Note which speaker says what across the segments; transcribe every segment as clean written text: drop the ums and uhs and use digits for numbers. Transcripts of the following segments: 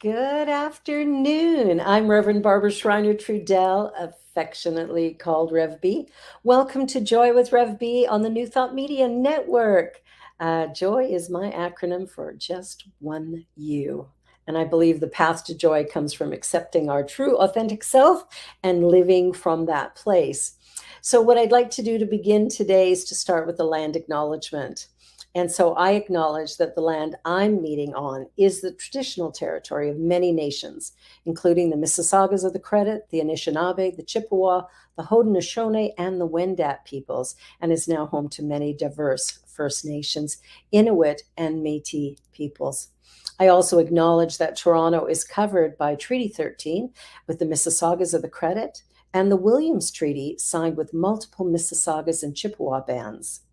Speaker 1: Good afternoon. I'm Reverend Barbara Schreiner Trudell, affectionately called Rev B. Welcome to Joy with Rev B on the New Thought Media Network. Joy is my acronym for just one you. And I believe the path to joy comes from accepting our true, authentic self and living from that place. So, what I'd like to do to begin today is to start with the land acknowledgement. And so I acknowledge that the land I'm meeting on is the traditional territory of many nations, including the Mississaugas of the Credit, the Anishinaabe, the Chippewa, the Haudenosaunee, and the Wendat peoples, and is now home to many diverse First Nations, Inuit, and Métis peoples. I also acknowledge that Toronto is covered by Treaty 13 with the Mississaugas of the Credit and the Williams Treaty signed with multiple Mississaugas and Chippewa bands.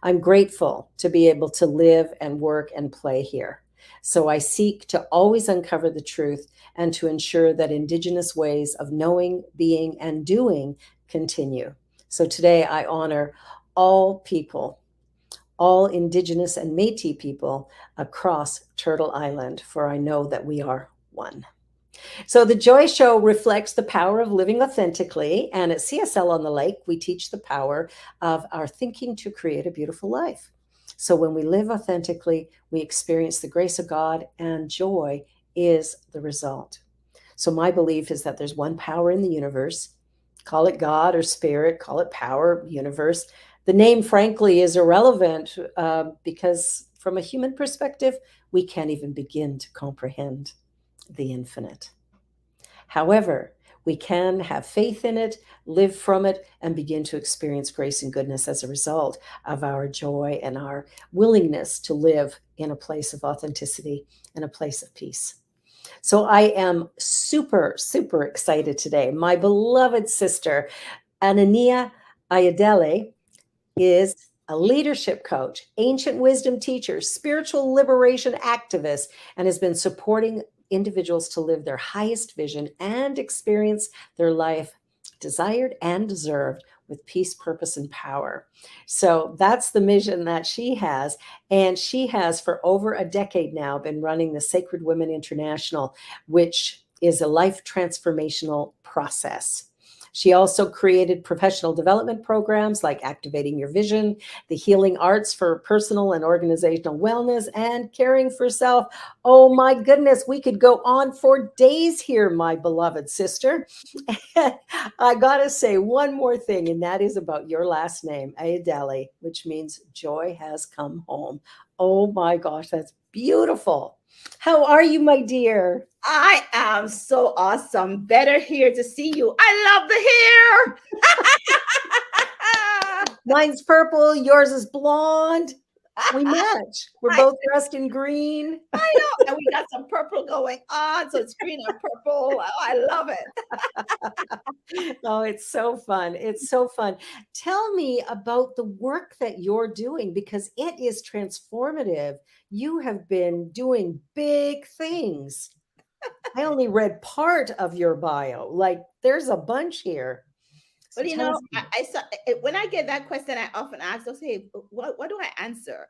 Speaker 1: I'm grateful to be able to live and work and play here. So I seek to always uncover the truth and to ensure that Indigenous ways of knowing, being, and doing continue. So today I honor all people, all Indigenous and Métis people across Turtle Island, for I know that we are one. So the Joy Show reflects the power of living authentically. And at CSL on the Lake, we teach the power of our thinking to create a beautiful life. So when we live authentically, we experience the grace of God, and joy is the result. So my belief is that there's one power in the universe. Call it God or spirit, call it power, universe. The name, frankly, is irrelevant because from a human perspective, we can't even begin to comprehend the infinite. However, we can have faith in it, live from it, and begin to experience grace and goodness as a result of our joy and our willingness to live in a place of authenticity and a place of peace. So I am super, super excited today. My beloved sister, Aina-Nia Ayo'dele, is a leadership coach, ancient wisdom teacher, spiritual liberation activist, and has been supporting individuals to live their highest vision and experience their life desired and deserved with peace, purpose, and power. So that's the mission that she has. And she has, for over a decade now, been running the Sacred Women International, which is a life transformational process. She also created professional development programs like Activating Your Vision, the Healing Arts for personal and organizational wellness, and Caring for Self. Oh my goodness, we could go on for days here, my beloved sister. I gotta say one more thing, and that is about your last name, Ayo'dele, which means joy has come home. Oh my gosh, that's beautiful. How are you, my dear?
Speaker 2: I am so awesome. Better here to see you. I love the hair.
Speaker 1: Mine's purple, yours is blonde. We match. We're
Speaker 2: I,
Speaker 1: both dressed in green.
Speaker 2: I know. And we got some purple going on. So it's green and purple. Oh, I love it.
Speaker 1: Oh, it's so fun. It's so fun. Tell me about the work that you're doing because it is transformative. You have been doing big things. I only read part of your bio. Like there's a bunch here. So
Speaker 2: Well, you
Speaker 1: tell
Speaker 2: know,
Speaker 1: us.
Speaker 2: I saw when I get that question, I often ask, they'll say, what do I answer?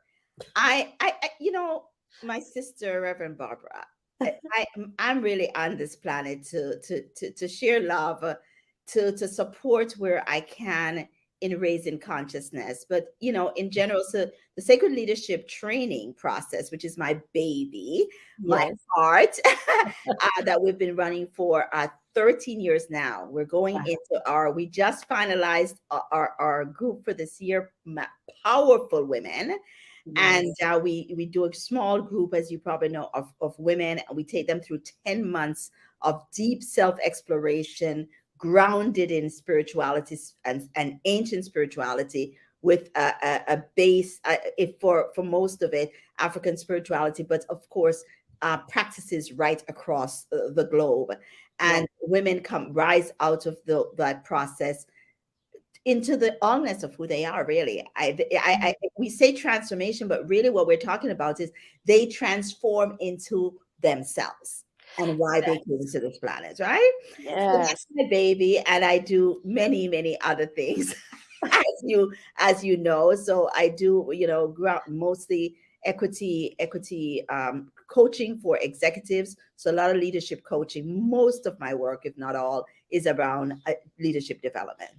Speaker 2: My sister, Reverend Barbara, I'm really on this planet to share love, to support where I can in raising consciousness. But in general, so the sacred leadership training process, which is my baby, my
Speaker 1: Yes.
Speaker 2: heart, that we've been running for 13 years now. We're going
Speaker 1: Wow.
Speaker 2: into we just finalized our group for this year, powerful women. And
Speaker 1: Yes.
Speaker 2: we do a small group, as you probably know, of women, and we take them through 10 months of deep self-exploration, grounded in spirituality and ancient spirituality, with a base, if for most of it, African spirituality, but of course, practices right across the globe.
Speaker 1: Yeah.
Speaker 2: And women rise out of that process into the allness of who they are. Really, we say transformation, but really what we're talking about is they transform into themselves and why they came to this planet, right? So that's
Speaker 1: Yes.
Speaker 2: my baby, and I do many, many other things, as you know. So I do, mostly equity coaching for executives. So a lot of leadership coaching. Most of my work, if not all, is around leadership development.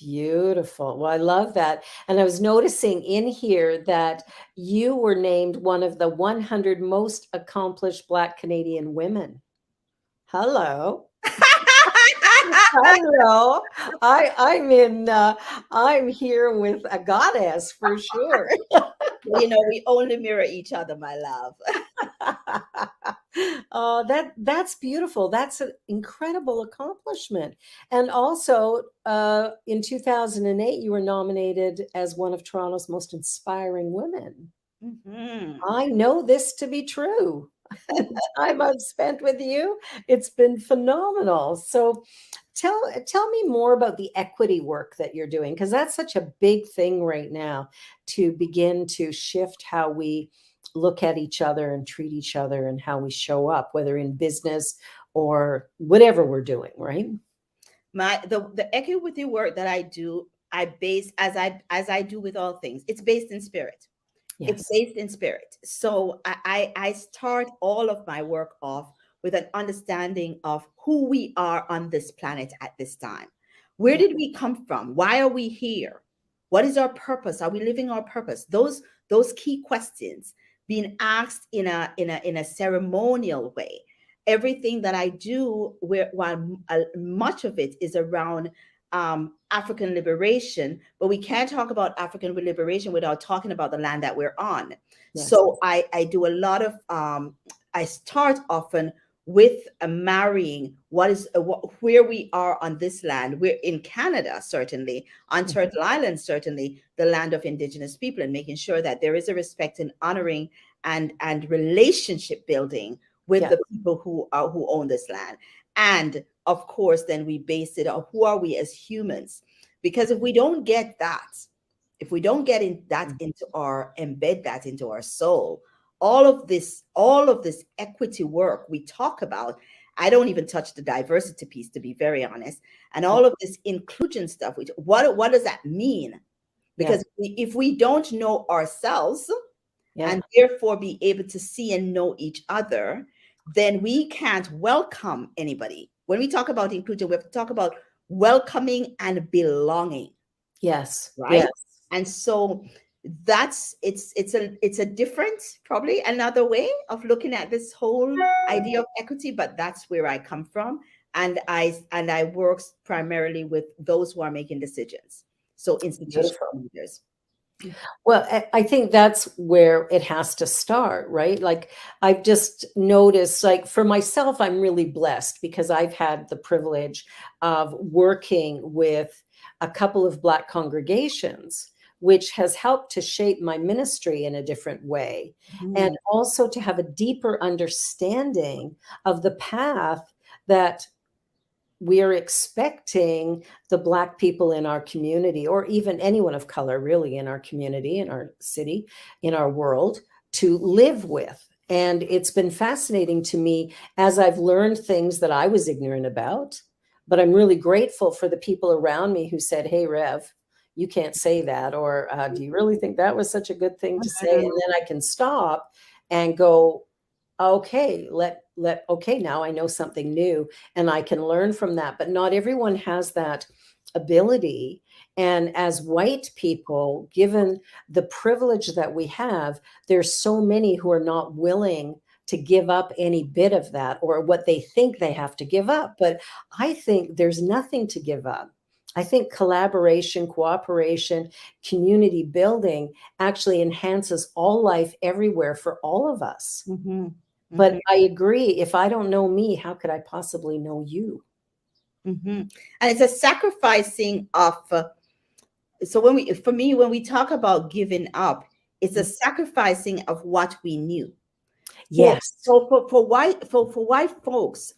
Speaker 1: Beautiful. Well, I love that. And I was noticing in here that you were named one of the 100 most accomplished Black Canadian women. Hello. Hello. I'm here with a goddess for sure.
Speaker 2: Well, we only mirror each other, my love.
Speaker 1: Oh, that's beautiful. That's an incredible accomplishment. And also, in 2008, you were nominated as one of Toronto's most inspiring women.
Speaker 2: Hmm.
Speaker 1: I know this to be true. The time I've spent with you, it's been phenomenal. So tell me more about the equity work that you're doing, because that's such a big thing right now, to begin to shift how we look at each other and treat each other and how we show up, whether in business or whatever we're doing, right?
Speaker 2: The equity work that I do, I base, as I do with all things, it's based in spirit. It's
Speaker 1: Yes.
Speaker 2: based in spirit. So I start all of my work off with an understanding of who we are on this planet at this time. Where
Speaker 1: Yeah.
Speaker 2: did we come from? Why are we here? What is our purpose? Are we living our purpose? Those key questions being asked in a ceremonial way. Everything that I do, while much of it is around African liberation, but we can't talk about African liberation without talking about the land that we're on.
Speaker 1: Yes.
Speaker 2: So I do a lot of, I start often with marrying where we are on this land. We're in Canada, certainly, on
Speaker 1: Mhm.
Speaker 2: Turtle Island, certainly, the land of Indigenous people, and making sure that there is a respect and honoring and relationship building with
Speaker 1: Yeah.
Speaker 2: the people who own this land. And of course, then we base it on who are we as humans. Because if we don't get that, if we don't get embed that into our soul, all of this equity work we talk about, I don't even touch the diversity piece, to be very honest. And
Speaker 1: Yeah.
Speaker 2: all of this inclusion stuff, what does that mean?
Speaker 1: Yeah.
Speaker 2: Because if we don't know ourselves,
Speaker 1: Yeah.
Speaker 2: and therefore be able to see and know each other, then we can't welcome anybody. When we talk about inclusion, we have to talk about welcoming and belonging,
Speaker 1: Yes.
Speaker 2: right?
Speaker 1: Yes.
Speaker 2: And so it's a different, probably another way of looking at this whole idea of equity, but that's where I come from. And I work primarily with those who are making decisions. So institutional
Speaker 1: Beautiful.
Speaker 2: leaders.
Speaker 1: Well, I think that's where it has to start, right? Like, I've just noticed, like, for myself, I'm really blessed because I've had the privilege of working with a couple of Black congregations, which has helped to shape my ministry in a different way. And
Speaker 2: Mhm.
Speaker 1: also to have a deeper understanding of the path that we are expecting the Black people in our community, or even anyone of color really in our community, in our city, in our world, to live with. And it's been fascinating to me as I've learned things that I was ignorant about. But I'm really grateful for the people around me who said, "Hey, Rev, you can't say that," or "Do you really think that was such a good thing to say?" And then I can stop and go, "Okay, okay, now I know something new and I can learn from that." But not everyone has that ability. And as white people, given the privilege that we have, there's so many who are not willing to give up any bit of that or what they think they have to give up. But I think there's nothing to give up. I think collaboration, cooperation, community building actually enhances all life everywhere for all of us.
Speaker 2: Mm-hmm.
Speaker 1: But I agree, if I don't know me, how could I possibly know you?
Speaker 2: Mm-hmm. And it's a sacrificing of so for me, when we talk about giving up, it's a sacrificing of what we knew. For
Speaker 1: Yes,
Speaker 2: for white folks,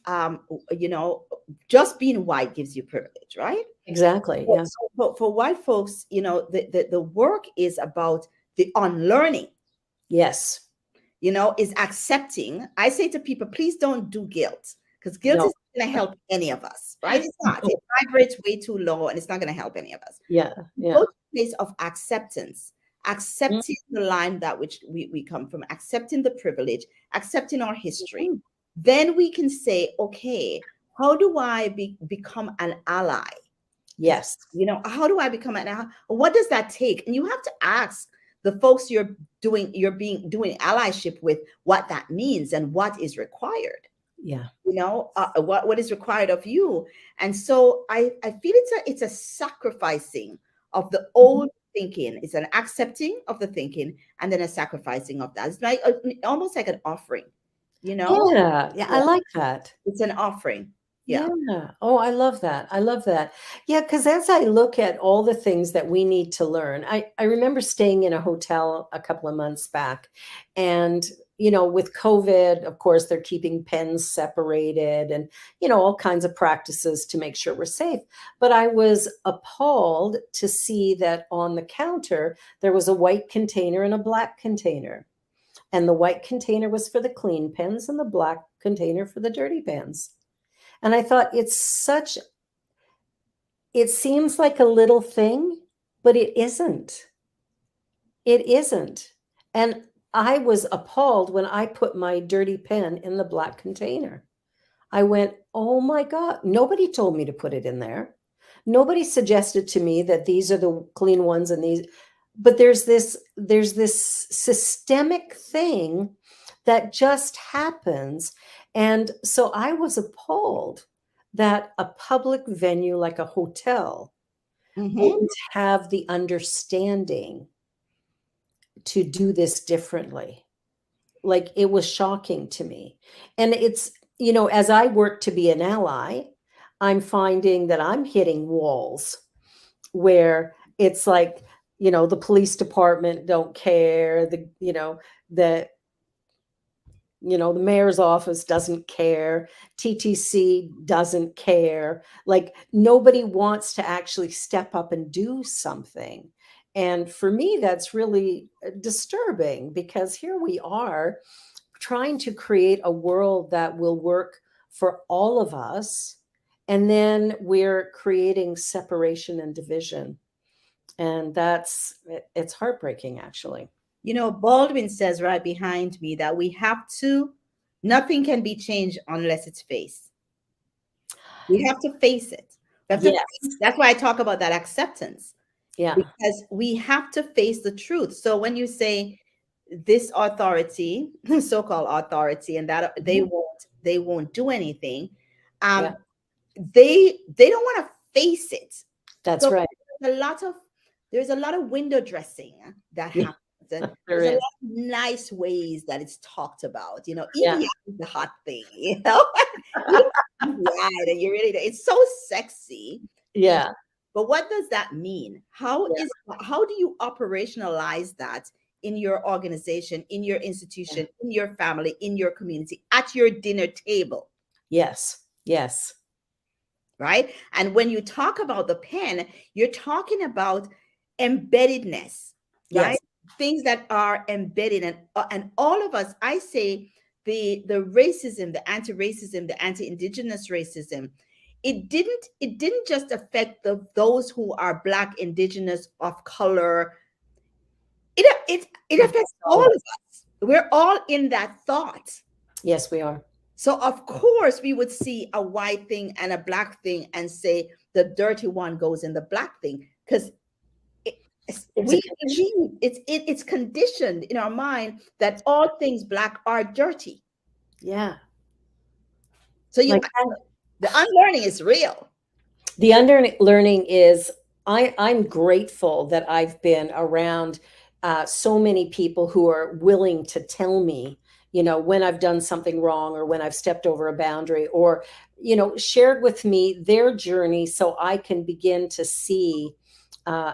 Speaker 2: you know, just being white gives you privilege, right?
Speaker 1: exactly.
Speaker 2: So
Speaker 1: Yeah.
Speaker 2: for white folks, you know, the work is about the unlearning.
Speaker 1: Yes.
Speaker 2: You know, is accepting. I say to people, please don't do guilt, because guilt
Speaker 1: No.
Speaker 2: is not going to help any of us, right? It's not. It vibrates way too low, and it's not going to help any of us.
Speaker 1: Yeah.
Speaker 2: Go
Speaker 1: Yeah.
Speaker 2: to a place of acceptance, accepting the line that which we come from, accepting the privilege, accepting our history.
Speaker 1: Mhm.
Speaker 2: Then we can say, okay, how do I become an ally?
Speaker 1: Yes.
Speaker 2: You know, how do I become an ally? What does that take? And you have to ask the folks doing allyship with, what that means and what is required.
Speaker 1: Yeah.
Speaker 2: You know, what is required of you. And so I feel it's a sacrificing of the
Speaker 1: Mhm.
Speaker 2: old thinking. It's an accepting of the thinking and then a sacrificing of that. It's like almost like an offering, you know.
Speaker 1: Yeah. Yeah. I
Speaker 2: Yeah,
Speaker 1: like that.
Speaker 2: it's an offering. Yeah.
Speaker 1: Yeah. Oh, I love that. I love that. Yeah, because as I look at all the things that we need to learn, I remember staying in a hotel a couple of months back. And, with COVID, of course, they're keeping pens separated and, all kinds of practices to make sure we're safe. But I was appalled to see that on the counter, there was a white container and a black container. And the white container was for the clean pens and the black container for the dirty pens. And I thought it seems like a little thing, but it isn't. It isn't. And I was appalled when I put my dirty pen in the black container. I went, oh my God, nobody told me to put it in there. Nobody suggested to me that these are the clean ones and these, but there's this systemic thing that just happens. And so I was appalled that a public venue like a hotel
Speaker 2: Mm-hmm.
Speaker 1: wouldn't have the understanding to do this differently. Like, it was shocking to me. And as I work to be an ally, I'm finding that I'm hitting walls where it's like, the police department don't care, the the mayor's office doesn't care, TTC doesn't care. Like, nobody wants to actually step up and do something. And for me, that's really disturbing, because here we are trying to create a world that will work for all of us. And then we're creating separation and division. And it's heartbreaking, actually.
Speaker 2: You know, Baldwin says right behind me that nothing can be changed unless it's faced. We have to face it. We have to
Speaker 1: Yes.
Speaker 2: that's why I talk about that acceptance,
Speaker 1: Yeah.
Speaker 2: because we have to face the truth. So when you say this authority, so-called authority, and that
Speaker 1: Mhm.
Speaker 2: they won't do anything,
Speaker 1: Yeah.
Speaker 2: um, they don't want to face it.
Speaker 1: That's
Speaker 2: So
Speaker 1: right.
Speaker 2: there's a lot of there's a lot of window dressing that
Speaker 1: Yeah,
Speaker 2: happens. And
Speaker 1: there
Speaker 2: there's a lot
Speaker 1: is.
Speaker 2: of nice ways that it's talked about. You know,
Speaker 1: Yeah.
Speaker 2: EDI is the hot thing. You know, you right, and you really it's so sexy. And
Speaker 1: Yeah.
Speaker 2: but what does that mean? How do you operationalize that in your organization, in your
Speaker 1: Yeah.
Speaker 2: institution, in your family, in your community, at your dinner table?
Speaker 1: Yes. Yes.
Speaker 2: Right? And when you talk about the pen, you're talking about embeddedness, right?
Speaker 1: Yes.
Speaker 2: Things that are embedded, and all of us. I say the racism, the anti-racism, the anti-indigenous racism. It didn't just affect those who are Black, Indigenous, of color. It affects all
Speaker 1: All of
Speaker 2: of
Speaker 1: us.
Speaker 2: us. We're all in that thought.
Speaker 1: Yes, we are.
Speaker 2: So of course we would see a white thing and a Black thing and say the dirty one goes in the Black thing, because it,
Speaker 1: It's a
Speaker 2: we
Speaker 1: condition.
Speaker 2: believe it's conditioned in our mind that all things black are dirty.
Speaker 1: Yeah.
Speaker 2: So you
Speaker 1: Like
Speaker 2: the unlearning is real.
Speaker 1: the unlearning is I'm grateful that I've been around so many people who are willing to tell me, when I've done something wrong or when I've stepped over a boundary or, shared with me their journey so I can begin to see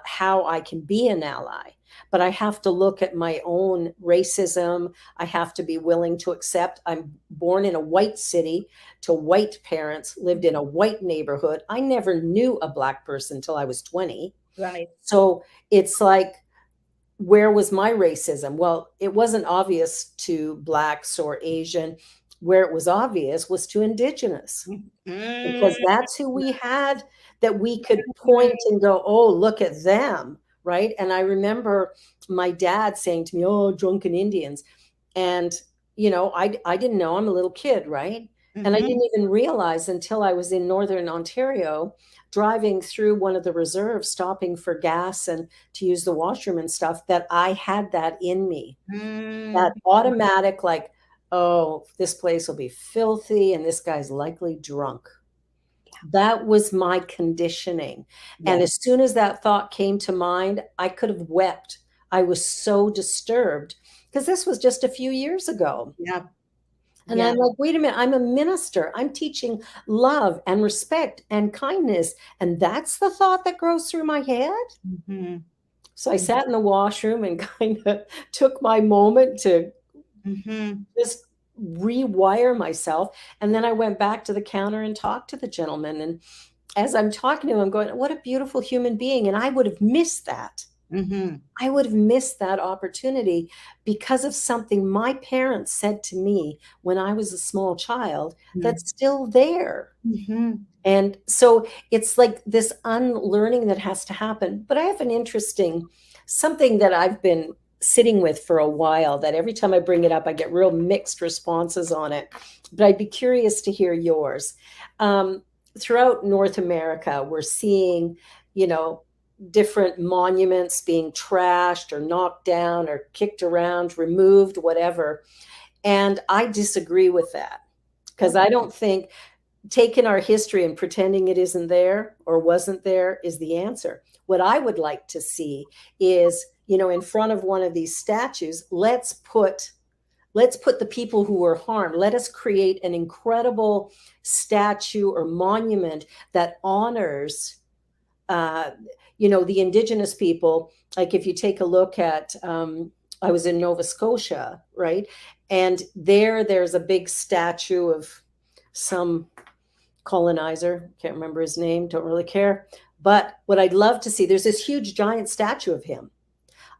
Speaker 1: how I can be an ally. But I have to look at my own racism. I have to be willing to accept I'm born in a white city to white parents, lived in a white neighborhood. I never knew a black person till I was 20.
Speaker 2: Right.
Speaker 1: So it's like, where was my racism? Well, it wasn't obvious to blacks or Asian. Where it was obvious was to indigenous,
Speaker 2: Mm,
Speaker 1: because that's who we had that we could point and go, oh, look at them, right? And I remember my dad saying to me, oh, drunken Indians. And, I didn't know, I'm a little kid, right? And I
Speaker 2: mhm,
Speaker 1: didn't even realize until I was in Northern Ontario, driving through one of the reserves, stopping for gas and to use the washroom and stuff, that I had that in me, that
Speaker 2: mm,
Speaker 1: automatic, like, oh, this place will be filthy and this guy's likely drunk. That was my conditioning. And
Speaker 2: yeah,
Speaker 1: as soon as that thought came to mind, I could have wept. I was so disturbed because this was just a few years ago.
Speaker 2: yeah,
Speaker 1: And
Speaker 2: yeah.
Speaker 1: I'm like, wait a minute, I'm a minister. I'm teaching love and respect and kindness. And that's the thought that goes through my head.
Speaker 2: Mhm,
Speaker 1: So I sat in the washroom and kind of took my moment to
Speaker 2: mhm,
Speaker 1: just rewire myself. And then I went back to the counter and talked to the gentleman. And as I'm talking to him, I'm going, what a beautiful human being. And I would have missed that.
Speaker 2: mhm,
Speaker 1: I would have missed that opportunity because of something my parents said to me when I was a small child
Speaker 2: mhm,
Speaker 1: that's still there.
Speaker 2: mhm,
Speaker 1: And so it's like this unlearning that has to happen. But I have an interesting something that I've been sitting with for a while that every time I bring it up, I get real mixed responses on it. But I'd be curious to hear yours. Um, Throughout North America, we're seeing, you know, different monuments being trashed or knocked down or kicked around, removed, whatever. And I disagree with that because
Speaker 2: okay.
Speaker 1: I don't think taking our history and pretending it isn't there or wasn't there is the answer. What I would like to see is, in front of one of these statues, let's put the people who were harmed. Let us create an incredible statue or monument that honors uh, the indigenous people. Like if you take a look at, I was in Nova Scotia, right? And there's a big statue of some colonizer, can't remember his name, don't really care. But what I'd love to see, there's this huge giant statue of him.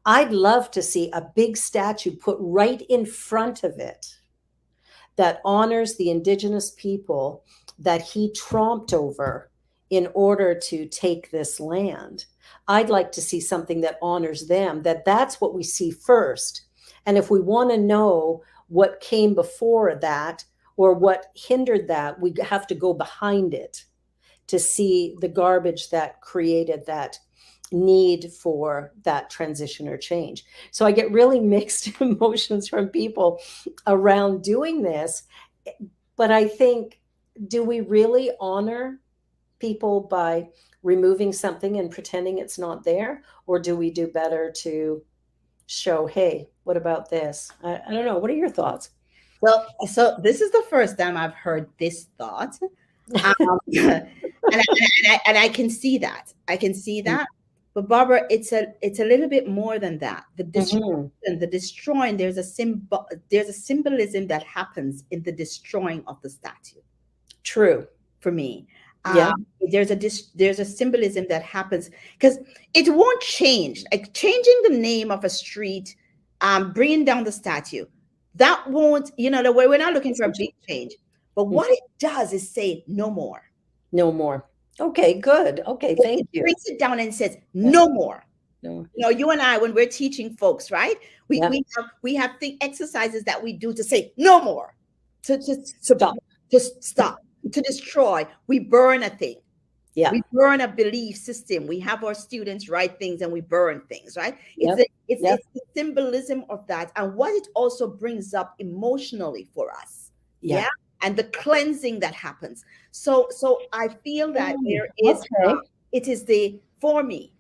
Speaker 1: I'd love to see a big statue put right in front of it that honors the indigenous people that he tromped over in order to take this land. I'd like to see something that honors them, that's what we see first. And if we want to know what came before that or what hindered that, we have to go behind it to see the garbage that created that need for that transition or change. So I get really mixed emotions from people around doing this. But I think, do we really honor people by removing something and pretending it's not there? Or do we do better to show, hey, what about this? I don't know. What are your thoughts?
Speaker 2: So this is the first time I've heard this thought. And I can see that. I can see that. But Barbara, it's a little bit more than that. The
Speaker 1: Mhm.
Speaker 2: destruction, the destroying, there's a symbolism that happens in the destroying of the statue
Speaker 1: True.
Speaker 2: for me.
Speaker 1: Yeah.
Speaker 2: There's a symbolism that happens because it won't change. Like changing the name of a street, bringing down the statue, that won't. We're not looking for a big change. But what it does is say no more.
Speaker 1: No more. Okay, good. Okay,
Speaker 2: It
Speaker 1: thank you.
Speaker 2: brings it down and says
Speaker 1: Yeah.
Speaker 2: no more.
Speaker 1: No.
Speaker 2: You and I, when we're teaching folks, right? We
Speaker 1: Yeah.
Speaker 2: we have exercises that we do to say no more, to
Speaker 1: Stop.
Speaker 2: stop, to destroy. We burn a thing.
Speaker 1: Yeah.
Speaker 2: We burn a belief system. We have our students write things and we burn things, right? It's
Speaker 1: Yep.
Speaker 2: the, it's
Speaker 1: Yep.
Speaker 2: it's the symbolism of that and what it also brings up emotionally for us.
Speaker 1: Yeah.
Speaker 2: Yeah. And the cleansing that happens. So I feel that
Speaker 1: Mm,
Speaker 2: there is
Speaker 1: okay.
Speaker 2: it is the for me.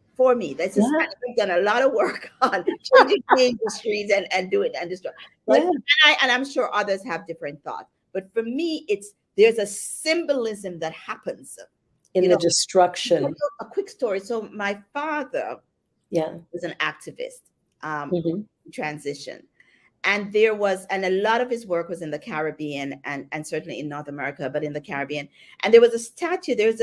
Speaker 2: This is
Speaker 1: Yeah.
Speaker 2: we've done a lot of work on changing the industries and do it and destroy. But
Speaker 1: Yeah.
Speaker 2: and I'm sure others have different thoughts. But for me, it's there's a symbolism that happens.
Speaker 1: In
Speaker 2: You
Speaker 1: the
Speaker 2: know,
Speaker 1: destruction.
Speaker 2: a quick story. So my father
Speaker 1: Yeah.
Speaker 2: was an activist,
Speaker 1: Hmm.
Speaker 2: transition, and there was, and a lot of his work was in the Caribbean and certainly in North America, but in the Caribbean. And there was a statue. There is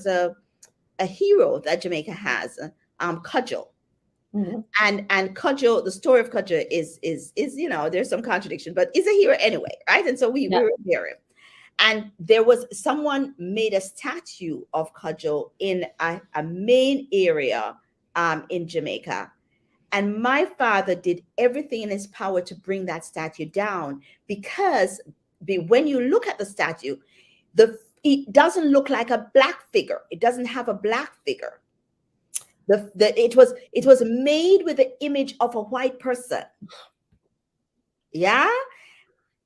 Speaker 2: a hero that Jamaica has, Cudgel.
Speaker 1: Hmm.
Speaker 2: And Cudgel, the story of Cudgel is there's some contradiction, but is a hero anyway, right? And so we
Speaker 1: Yeah.
Speaker 2: revere him. And there was someone made a statue of Cudgel in a main area in Jamaica. And my father did everything in his power to bring that statue down because when you look at the statue, it doesn't look like a black figure. It doesn't have a black figure. It was made with the image of a white person. Yeah,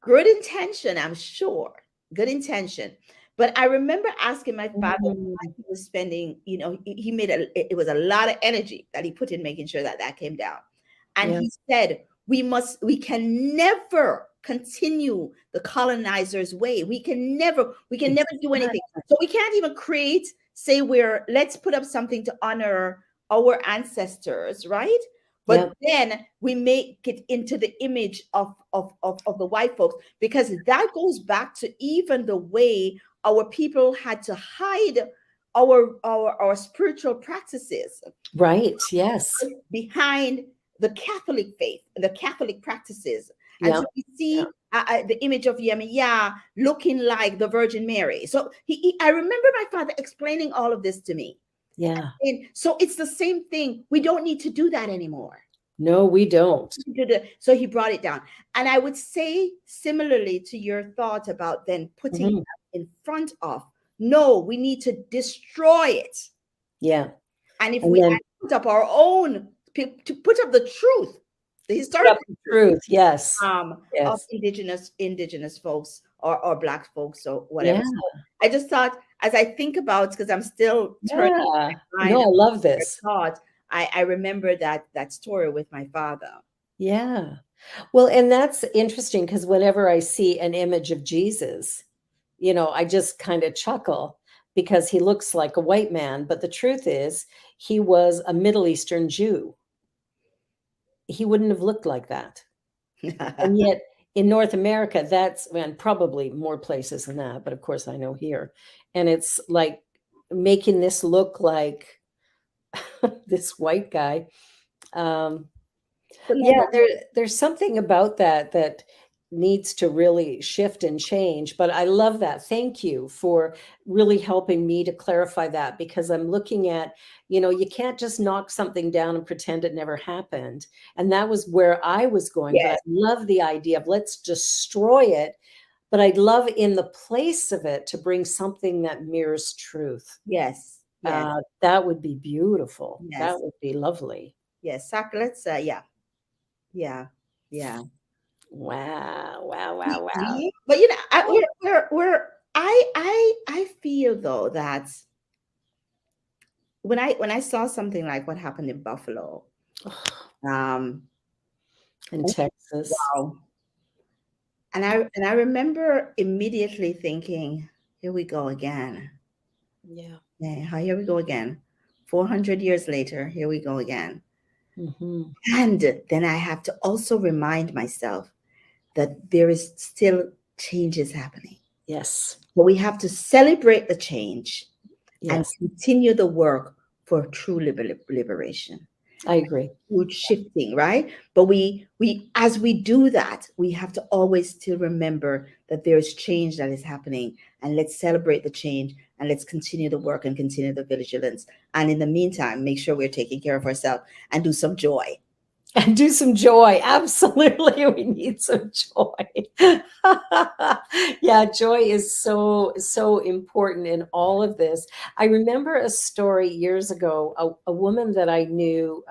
Speaker 2: good intention, I'm sure. Good intention. But I remember asking my father why
Speaker 1: Mm,
Speaker 2: he was spending, he made it was a lot of energy that he put in making sure that that came down. And
Speaker 1: yeah.
Speaker 2: he said, we can never continue the colonizers' way. We can never do anything.
Speaker 1: Exactly.
Speaker 2: So we can't even say let's put up something to honor our ancestors, right? But
Speaker 1: Yeah.
Speaker 2: then we make it into the image of the white folks, because that goes back to even the way our people had to hide our spiritual practices
Speaker 1: Right. Yes.
Speaker 2: behind the Catholic faith, the Catholic practices. And
Speaker 1: Yeah.
Speaker 2: so we
Speaker 1: Yeah.
Speaker 2: see the image of Yemiya looking like the Virgin Mary. So I remember my father explaining all of this to me.
Speaker 1: Yeah.
Speaker 2: And so it's the same thing. We don't need to do that anymore.
Speaker 1: No, we don't.
Speaker 2: So he brought it down. And I would say, similarly to your thought about then putting
Speaker 1: Hmm.
Speaker 2: that in front of, no, we need to destroy it.
Speaker 1: Yeah.
Speaker 2: And if
Speaker 1: And
Speaker 2: we
Speaker 1: then
Speaker 2: put up our own, to put up the truth, the
Speaker 1: put up
Speaker 2: historical
Speaker 1: the
Speaker 2: truth,
Speaker 1: truth. Yes.
Speaker 2: of
Speaker 1: Yes.
Speaker 2: indigenous folks or black folks or whatever.
Speaker 1: Yeah.
Speaker 2: So I just thought, as I think about, because I'm still turning
Speaker 1: Yeah.
Speaker 2: my
Speaker 1: No,
Speaker 2: mind,
Speaker 1: I love
Speaker 2: your
Speaker 1: this.
Speaker 2: thought, I remember that story with my father.
Speaker 1: Yeah. Well, and that's interesting because whenever I see an image of Jesus, I just kind of chuckle because he looks like a white man. But the truth is, he was a Middle Eastern Jew. He wouldn't have looked like that. And yet in North America, and probably more places than that, but of course I know here. And it's like making this look like this white guy. Um,
Speaker 2: But
Speaker 1: yeah, there's something about that needs to really shift and change. But I love that. Thank you for really helping me to clarify that, because I'm looking at, you can't just knock something down and pretend it never happened. And that was where I was going. But I
Speaker 2: yes,
Speaker 1: love the idea of let's destroy it. But I'd love in the place of it to bring something that mirrors truth.
Speaker 2: yes, yes,
Speaker 1: That would be beautiful. That
Speaker 2: yes,
Speaker 1: would be lovely.
Speaker 2: yes. Let's yeah, yeah, yeah.
Speaker 1: Wow, wow, wow, wow.
Speaker 2: But I feel though that when I saw something like what happened in Buffalo, um,
Speaker 1: In Texas.
Speaker 2: wow, and I remember immediately thinking, here we go again.
Speaker 1: Yeah.
Speaker 2: Yeah, here we go again. 400 years later, here we go again.
Speaker 1: Hmm.
Speaker 2: And then I have to also remind myself that there is still changes happening.
Speaker 1: Yes.
Speaker 2: But we have to celebrate the change and
Speaker 1: Yes.
Speaker 2: continue the work for true liberation,
Speaker 1: I agree.
Speaker 2: true shifting, right? But we as we do that, we have to always still remember that there is change that is happening, and let's celebrate the change and let's continue the work and continue the vigilance. And in the meantime, make sure we're taking care of ourselves and do some joy.
Speaker 1: And do some joy. Absolutely, we need some joy. Yeah, joy is so important in all of this. I remember a story years ago. A woman that I knew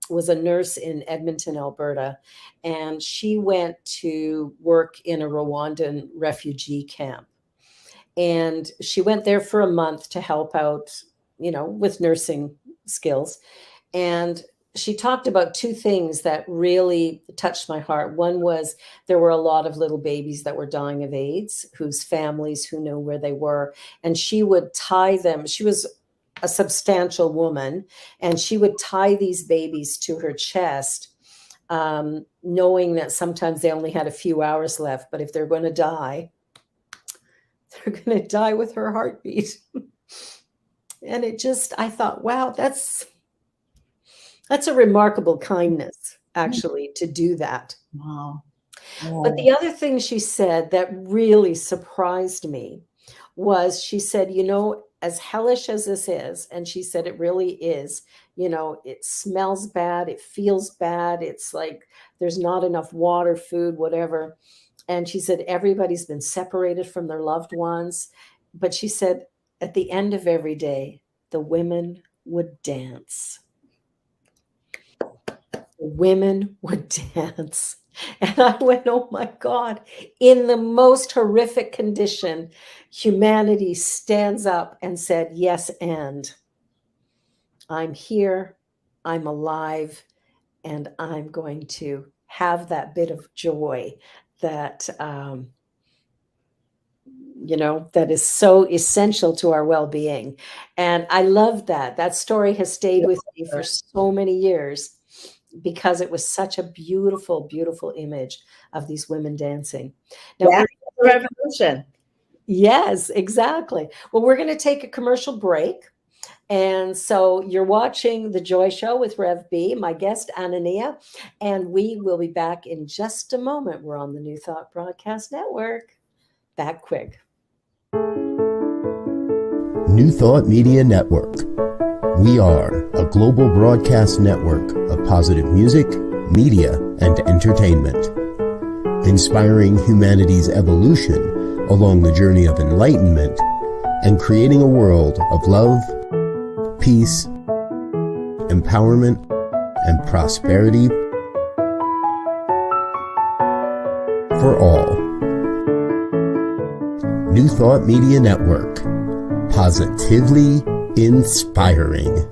Speaker 1: was a nurse in Edmonton, Alberta, and she went to work in a Rwandan refugee camp. And she went there for a month to help out, with nursing skills. And she talked about two things that really touched my heart. One was there were a lot of little babies that were dying of AIDS, whose families who knew where they were. And she would tie them. She was a substantial woman, and she would tie these babies to her chest, knowing that sometimes they only had a few hours left. But if they're going to die, they're going to die with her heartbeat. And I thought, wow, that's a remarkable kindness, actually, to do that.
Speaker 2: Wow.
Speaker 1: But the other thing she said that really surprised me was she said, as hellish as this is, and she said it really is, it smells bad, it feels bad, it's like there's not enough water, food, whatever. And she said everybody's been separated from their loved ones. But she said at the end of every day, the women would dance. Women would dance. And I went, oh my God, in the most horrific condition, humanity stands up and said, yes, and I'm here, I'm alive, and I'm going to have that bit of joy that, that is so essential to our well-being. And I love that. That story has stayed with me for so many years, because it was such a beautiful, beautiful image of these women dancing. Now,
Speaker 2: That's a revolution.
Speaker 1: Yes, exactly. Well, we're going to take a commercial break. And so you're watching The Joy Show with Rev B, my guest, Aina-Nia, and we will be back in just a moment. We're on the New Thought Broadcast Network. Back quick.
Speaker 3: New Thought Media Network. We are a global broadcast network of positive music, media, and entertainment, inspiring humanity's evolution along the journey of enlightenment and creating a world of love, peace, empowerment, and prosperity for all. New Thought Media Network. Positively inspiring.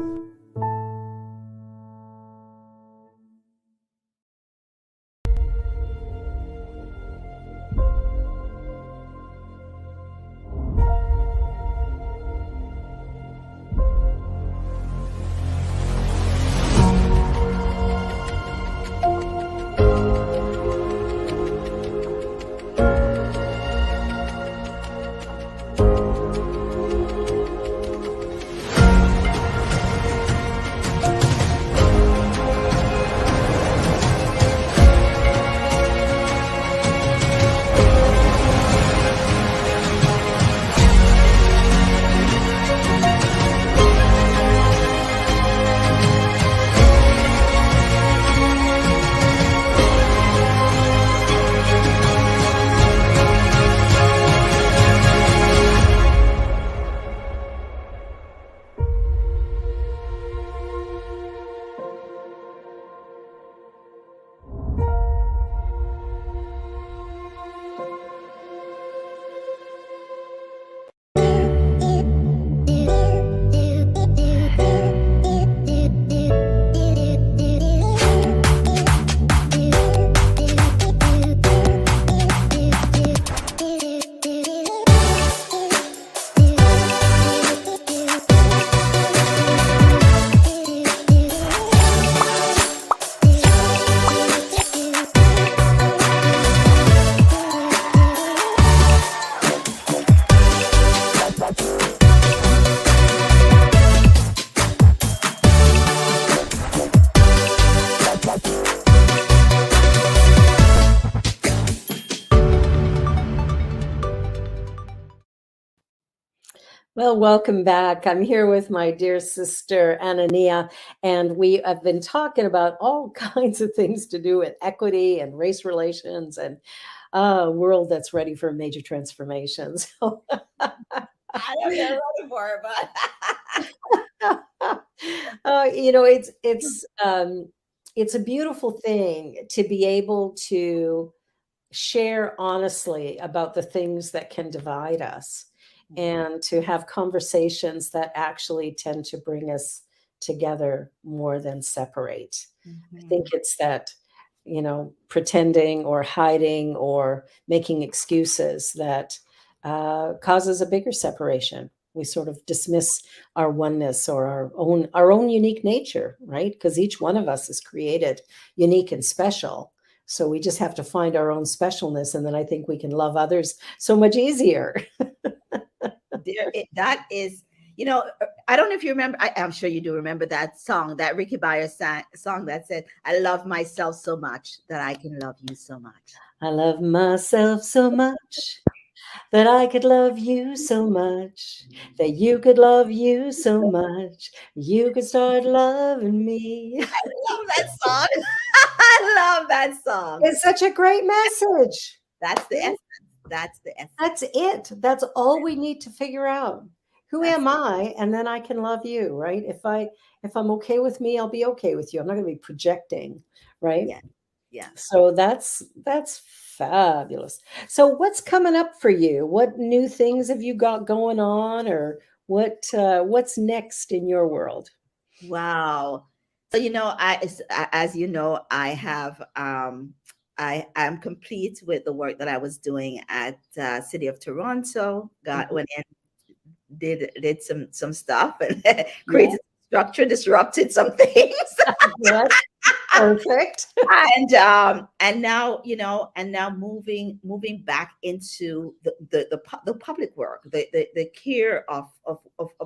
Speaker 1: Well, welcome back. I'm here with my dear sister, Aina-Nia, and we have been talking about all kinds of things to do with equity and race relations and a world that's ready for major transformations. So,
Speaker 2: I know you're ready for it, but
Speaker 1: you know, it's a beautiful thing to be able to share honestly about the things that can divide us and to have conversations that actually tend to bring us together more than separate. I think
Speaker 2: Mhm.
Speaker 1: it's that, pretending or hiding or making excuses that causes a bigger separation. We sort of dismiss our oneness or our own unique nature, right? Because each one of us is created unique and special. So we just have to find our own specialness, and then I think we can love others so much easier.
Speaker 2: That is, I don't know if you remember. I'm sure you do remember that song that Ricky Byers sang, song that said, "I love myself so much that I can love you so much."
Speaker 1: I love myself so much that I could love you so much, that you could love you so much, you could start loving me.
Speaker 2: Love that song. I love that song.
Speaker 1: It's such a great message.
Speaker 2: That's the essence. That's the essence.
Speaker 1: That's it. That's all we need to figure out. Who
Speaker 2: That's
Speaker 1: am I? And then I can love you, right? If I'm okay with me, I'll be okay with you. I'm not going to be projecting, right?
Speaker 2: yeah, yeah.
Speaker 1: So that's fabulous. So what's coming up for you? What new things have you got going on, or what's next in your world?
Speaker 2: Wow. So as you know, I have I am complete with the work that I was doing at City of Toronto. Got
Speaker 1: Mhm.
Speaker 2: went in, did some stuff and
Speaker 1: Yeah,
Speaker 2: created structure, disrupted some things.
Speaker 1: yeah, perfect.
Speaker 2: And now moving back into the public work, the care of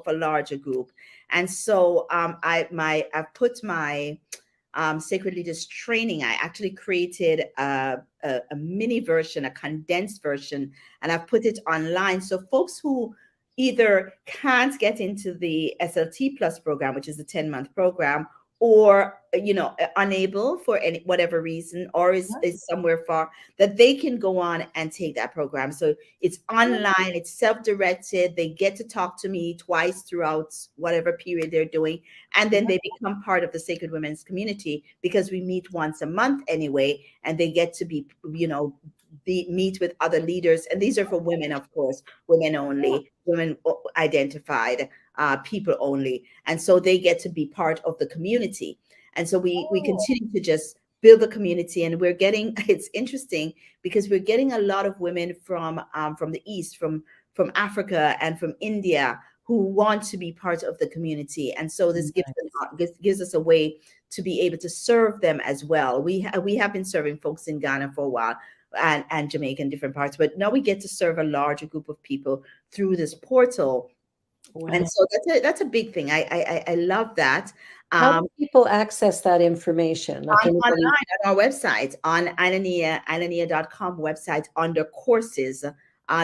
Speaker 2: a larger group. And so I've put my sacred leaders training. I actually created a mini version, a condensed version, and I've put it online so folks who either can't get into the SLT plus program, which is a 10-month program, or unable for any whatever reason, or is somewhere far, that they can go on and take that program. So it's online, it's self-directed, they get to talk to me twice throughout whatever period they're doing, and then they become part of the Sacred Women's community because we meet once a month anyway, and they get to meet with other leaders. And these are for women, of course, women only, women identified, people only. And so they get to be part of the community. And so we
Speaker 1: Oh,
Speaker 2: continue to just build the community. And we're getting, it's interesting because we're getting a lot of women from the East, from Africa and from India, who want to be part of the community. And so this
Speaker 1: nice.
Speaker 2: gives us a way to be able to serve them as well. We have been serving folks in Ghana for a while, and Jamaica and different parts, but now we get to serve a larger group of people through this portal. And
Speaker 1: Wow.
Speaker 2: so that's a big thing. I love that.
Speaker 1: How do people access that information? Like anybody?
Speaker 2: Online on our website, on Aina-Nia.com website, under courses,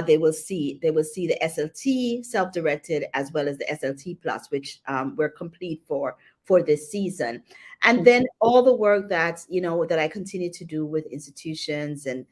Speaker 2: they will see the SLT self-directed as well as the SLT plus, which we're complete for this season. And then all the work that I continue to do with institutions and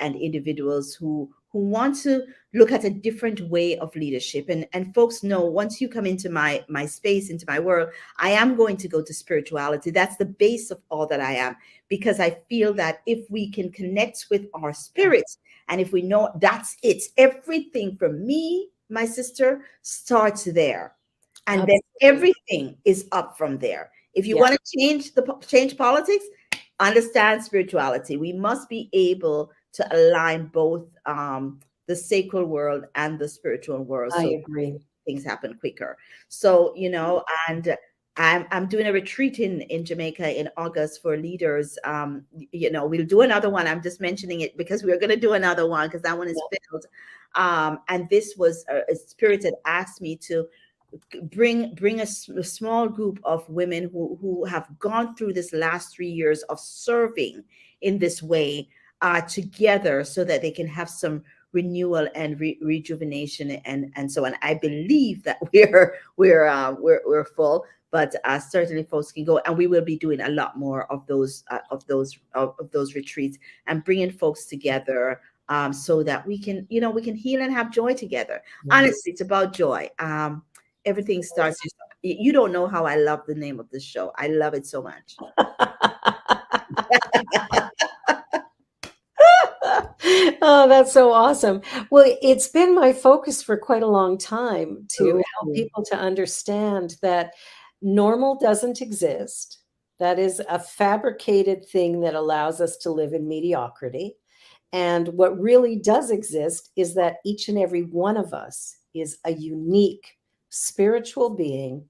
Speaker 2: individuals who want to look at a different way of leadership. And folks know, once you come into my space, into my world, I am going to go to spirituality. That's the base of all that I am, because I feel that if we can connect with our spirits, and if we know that's it, everything from me, my sister, starts there. And then
Speaker 1: Absolutely.
Speaker 2: everything is up from there. If you
Speaker 1: Yeah,
Speaker 2: want to change politics, understand spirituality. We must be able to align both the sacred world and the spiritual world,
Speaker 1: I
Speaker 2: so
Speaker 1: agree.
Speaker 2: things happen quicker. So, and I'm doing a retreat in Jamaica in August for leaders. We'll do another one. I'm just mentioning it because we're going to do another one because that one is filled. And this was a spirit that asked me to bring a small group of women who have gone through this last 3 years of serving in this way, together, so that they can have some renewal and rejuvenation, and so on. I believe that we're full, but certainly folks can go, and we will be doing a lot more of those retreats and bringing folks together, so that we can, we can heal and have joy together. Honestly, it's about joy. Everything starts. You don't know how I love the name of this show. I love it so much.
Speaker 1: Oh, that's so awesome. Well, it's been my focus for quite a long time to help people to understand that normal doesn't exist. That is a fabricated thing that allows us to live in mediocrity. And what really does exist is that each and every one of us is a unique spiritual being,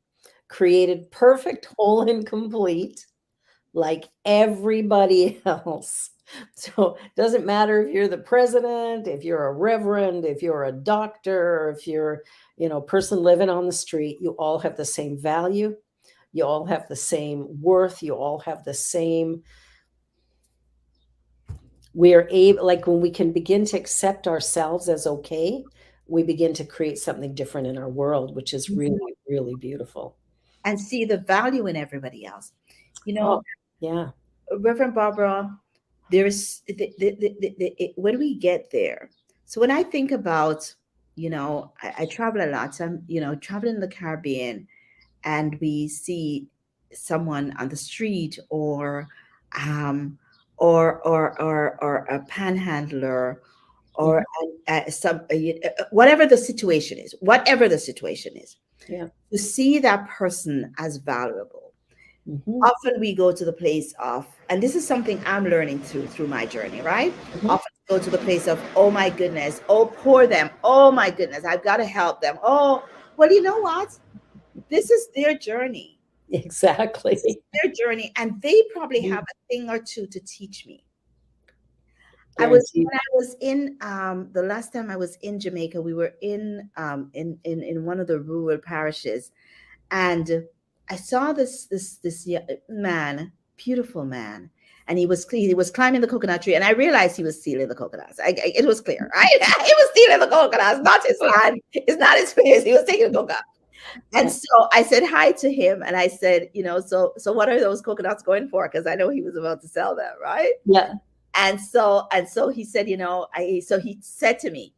Speaker 1: created perfect, whole, and complete, like everybody else. So it doesn't matter if you're the president, if you're a reverend, if you're a doctor, if you're, person living on the street, you all have the same value. You all have the same worth. You all have the same. We are able, like when we can begin to accept ourselves as okay, we begin to create something different in our world, which is really, really beautiful.
Speaker 2: And see the value in everybody else.
Speaker 1: Oh, yeah.
Speaker 2: Reverend Barbara, there's when we get there. So when I think about, I travel a lot. So I'm, traveling in the Caribbean, and we see someone on the street, or a panhandler, or whatever the situation is,
Speaker 1: Yeah.
Speaker 2: to see that person as valuable.
Speaker 1: Mm-hmm.
Speaker 2: Often we go to the place of, and this is something I'm learning through my journey, right?
Speaker 1: Mm-hmm.
Speaker 2: Often go to the place of, oh my goodness, oh poor them, oh my goodness, I've got to help them. Oh, well, you know what? This is their journey.
Speaker 1: Exactly.
Speaker 2: This is their journey, and they probably have a thing or two to teach me. When I was in the last time I was in Jamaica, we were in one of the rural parishes, and I saw this man, beautiful man, and he was climbing the coconut tree, and I realized he was stealing the coconuts. It was clear, right? He was stealing the coconuts, not his land. It's not his place. He was taking the coconut. And so I said hi to him, and I said, so what are those coconuts going for? Because I know he was about to sell them, right?
Speaker 1: Yeah.
Speaker 2: And so he said, so he said to me,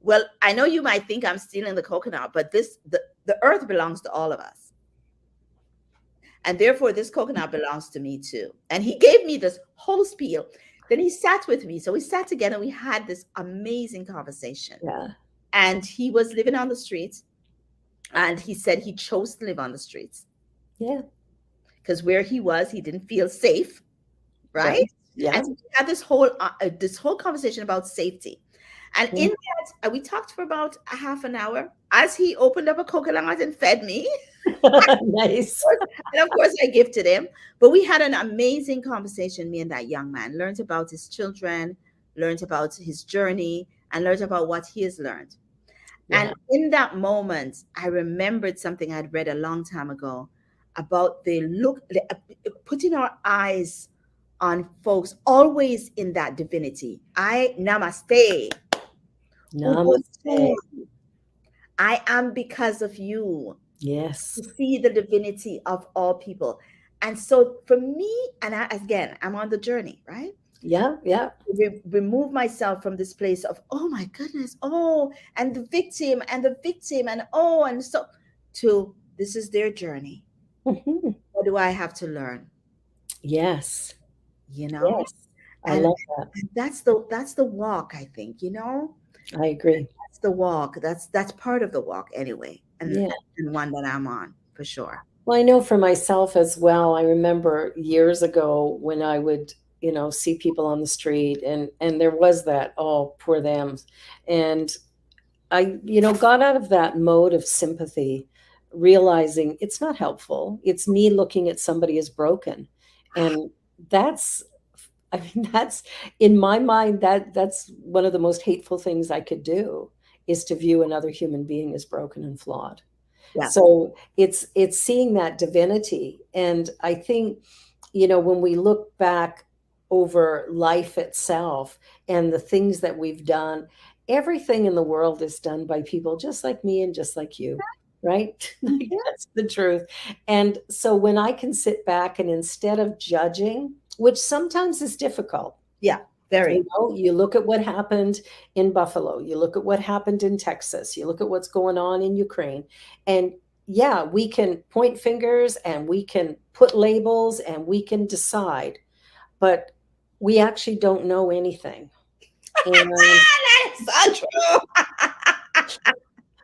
Speaker 2: well, I know you might think I'm stealing the coconut, but the earth belongs to all of us. And therefore, this coconut belongs to me too. And he gave me this whole spiel. Then he sat with me. So we sat together, and we had this amazing conversation.
Speaker 1: Yeah.
Speaker 2: And he was living on the streets. And he said he chose to live on the streets.
Speaker 1: Yeah.
Speaker 2: Because where he was, he didn't feel safe. Right?
Speaker 1: Yeah.
Speaker 2: And so we had this whole conversation about safety. And in that, we talked for about a half an hour as he opened up a coconut and fed me.
Speaker 1: Nice.
Speaker 2: And of course, I gifted him. But we had an amazing conversation, me and that young man. Learned about his children, learned about his journey, and learned about what he has learned. Yeah. And in that moment, I remembered something I'd read a long time ago about putting our eyes on folks always in that divinity. Namaste.
Speaker 1: Namaste.
Speaker 2: I am because of you.
Speaker 1: Yes.
Speaker 2: To see the divinity of all people. And so for me, and I'm on the journey, right?
Speaker 1: Yeah, yeah.
Speaker 2: Remove myself from this place of, oh my goodness, oh, and the victim, and oh, and so, to this is their journey. Mm-hmm. What do I have to learn?
Speaker 1: Yes.
Speaker 2: Yes.
Speaker 1: I love that.
Speaker 2: That's the walk, I think,
Speaker 1: I agree.
Speaker 2: That's the walk. That's part of the walk anyway. And one that I'm on for sure.
Speaker 1: Well, I know for myself as well. I remember years ago when I would, see people on the street, and there was that, oh, poor them. And I, got out of that mode of sympathy, realizing it's not helpful. It's me looking at somebody as broken. And that's in my mind, that's one of the most hateful things I could do, is to view another human being as broken and flawed. Yeah. So it's seeing that divinity. And I think, when we look back over life itself and the things that we've done, everything in the world is done by people just like me and just like you, right? Like,
Speaker 2: Mhm.
Speaker 1: that's the truth. And so when I can sit back and instead of judging, which sometimes is difficult,
Speaker 2: Yeah, very.
Speaker 1: you look at what happened in Buffalo, you look at what happened in Texas, you look at what's going on in Ukraine, and yeah, we can point fingers and we can put labels and we can decide, but we actually don't know anything. And
Speaker 2: That is so true.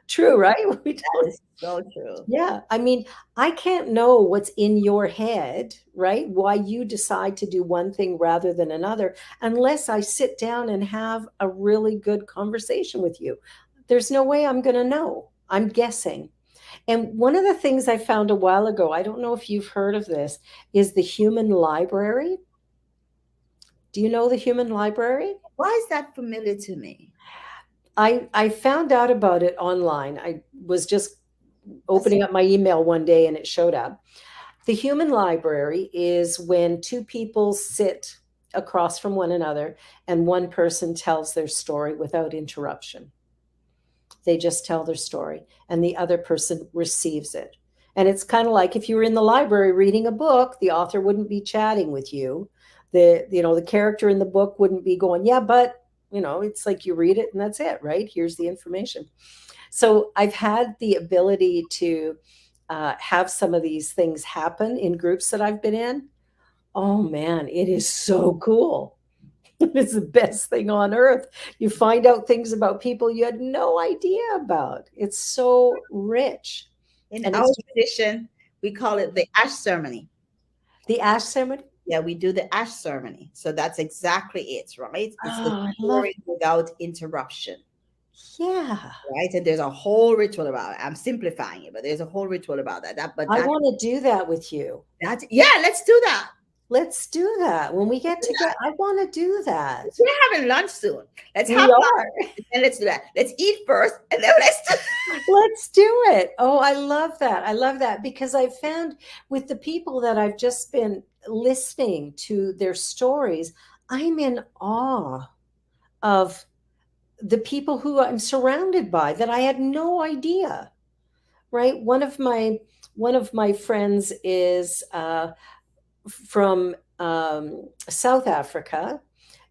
Speaker 1: true, right? We
Speaker 2: That
Speaker 1: don't.
Speaker 2: is so true.
Speaker 1: Yeah, I mean, I can't know what's in your head, right? Why you decide to do one thing rather than another, unless I sit down and have a really good conversation with you. There's no way I'm going to know. I'm guessing. And one of the things I found a while ago, I don't know if you've heard of this, is the human library. Do you know the human library?
Speaker 2: Why is that familiar to me?
Speaker 1: I found out about it online. I was just
Speaker 2: That's
Speaker 1: opening up my email one day and it showed up. The human library is when two people sit across from one another and one person tells their story without interruption. They just tell their story and the other person receives it. And it's kind of like if you were in the library reading a book, the author wouldn't be chatting with you. The character in the book wouldn't be going, "Yeah, but," it's like you read it and that's it, right? Here's the information. So I've had the ability to have some of these things happen in groups that I've been in. Oh man, it is so cool. It's the best thing on earth. You find out things about people you had no idea about. It's so rich.
Speaker 2: in
Speaker 1: And
Speaker 2: our
Speaker 1: it's
Speaker 2: tradition, we call it the ash ceremony.
Speaker 1: the ash ceremony.
Speaker 2: Yeah, we do the ash ceremony. So that's exactly it, right? It's the
Speaker 1: Oh, I love
Speaker 2: story without interruption,
Speaker 1: Yeah.
Speaker 2: right? And there's a whole ritual about it. I'm simplifying it, but there's a whole ritual about that.
Speaker 1: I want to do that with you.
Speaker 2: Yeah, let's do that.
Speaker 1: Let's do that. When we get together, I want to do that.
Speaker 2: We're having lunch soon. Let's
Speaker 1: We
Speaker 2: have lunch
Speaker 1: are.
Speaker 2: and let's do that. Let's eat first and then let's do
Speaker 1: Let's do it. Oh, I love that. I love that because I found with the people that I've just been listening to their stories, I'm in awe of the people who I'm surrounded by that I had no idea. Right? One of my friends is from South Africa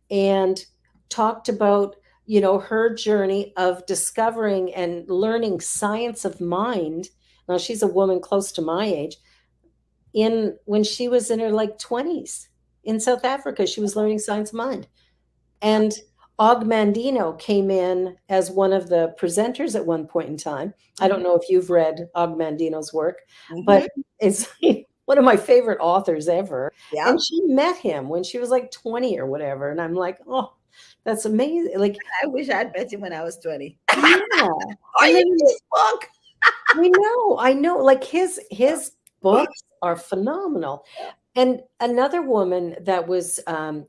Speaker 1: and talked about her journey of discovering and learning science of mind. Now she's a woman close to my age. In when she was in her like 20s in South Africa, she was learning science of mind. And Og Mandino came in as one of the presenters at one point in time. I don't know if you've read Og Mandino's work, but
Speaker 2: Mhm.
Speaker 1: it's one of my favorite authors ever.
Speaker 2: Yeah.
Speaker 1: And she met him when she was like 20 or whatever. And I'm like, oh, that's amazing. Like,
Speaker 2: I wish I'd met him when I was 20.
Speaker 1: yeah.
Speaker 2: Oh,
Speaker 1: And
Speaker 2: you
Speaker 1: then
Speaker 2: read this book.
Speaker 1: I know, like his books are phenomenal. And another woman that was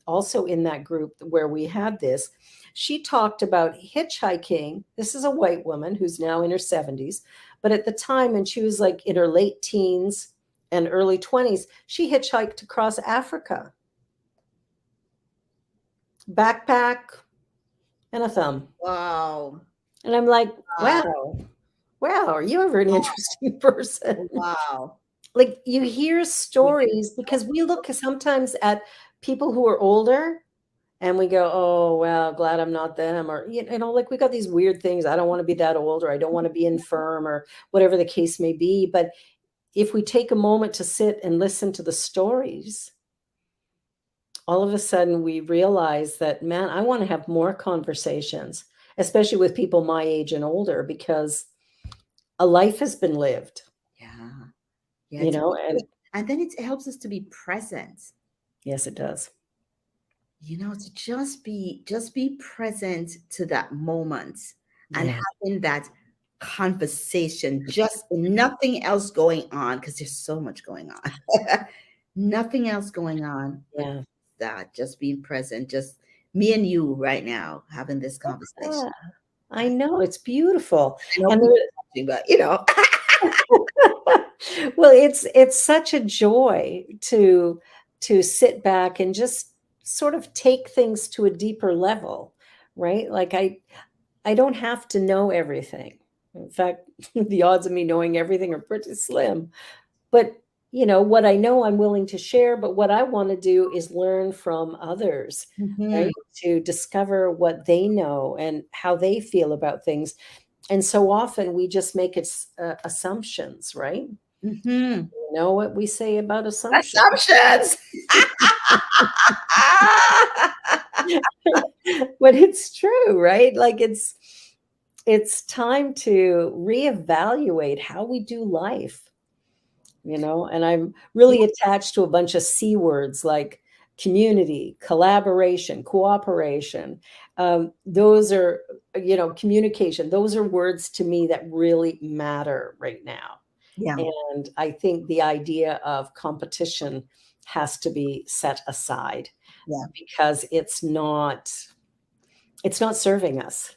Speaker 1: also in that group where we had this, she talked about hitchhiking. This is a white woman who's now in her 70s, but at the time, and she was like in her late teens and early 20s, she hitchhiked across Africa, backpack and a thumb.
Speaker 2: Wow.
Speaker 1: And I'm like,
Speaker 2: Wow.
Speaker 1: wow, are you ever an interesting person?
Speaker 2: Wow.
Speaker 1: Like you hear stories because we look sometimes at people who are older and we go, oh, well, glad I'm not them. Or, like we got these weird things. I don't want to be that old, or I don't want to be infirm, or whatever the case may be. But if we take a moment to sit and listen to the stories, all of a sudden we realize that, man, I want to have more conversations, especially with people my age and older, because a life has been lived,
Speaker 2: Yeah. Yeah. And
Speaker 1: and
Speaker 2: then it helps us to be present.
Speaker 1: yes, it does.
Speaker 2: To just be present to that moment and
Speaker 1: Yeah.
Speaker 2: having that conversation, just nothing else going on, because there's so much going on. Nothing else going on.
Speaker 1: Yeah.
Speaker 2: That just being present, just me and you right now having this conversation.
Speaker 1: Yeah, I know, it's beautiful.
Speaker 2: I know
Speaker 1: And
Speaker 2: people are watching, but
Speaker 1: well, it's such a joy to sit back and just sort of take things to a deeper level, right? Like I don't have to know everything. In fact, the odds of me knowing everything are pretty slim. But, what I know I'm willing to share, but what I want to do is learn from others,
Speaker 2: Mhm.
Speaker 1: right? To discover what they know and how they feel about things. And so often we just make it assumptions, right?
Speaker 2: Mhm.
Speaker 1: You know what we say about assumptions.
Speaker 2: Assumptions.
Speaker 1: But it's true, right? Like it's time to reevaluate how we do life, and I'm really attached to a bunch of C words like community, collaboration, cooperation. Those are, communication. Those are words to me that really matter right now.
Speaker 2: Yeah.
Speaker 1: And I think the idea of competition has to be set aside
Speaker 2: Yeah.
Speaker 1: because it's not serving us.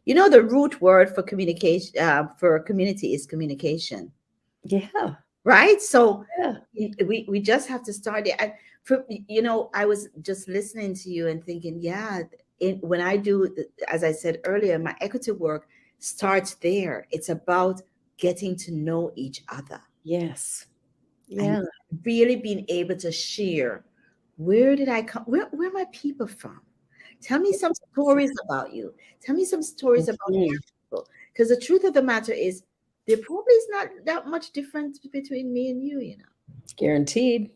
Speaker 2: The root word for communication, for community, is communication,
Speaker 1: Yeah.
Speaker 2: right? So
Speaker 1: Yeah.
Speaker 2: we just have to start it. I was just listening to you and thinking, yeah, when I do, as I said earlier, my equity work starts there. It's about getting to know each other
Speaker 1: Yes.
Speaker 2: and
Speaker 1: Yeah.
Speaker 2: really being able to share, where did I come, where are my people from? Tell me some stories about you. Tell me some stories about
Speaker 1: Mhm.
Speaker 2: your people. Because the truth of the matter is, there probably is not that much difference between me and you.
Speaker 1: Guaranteed.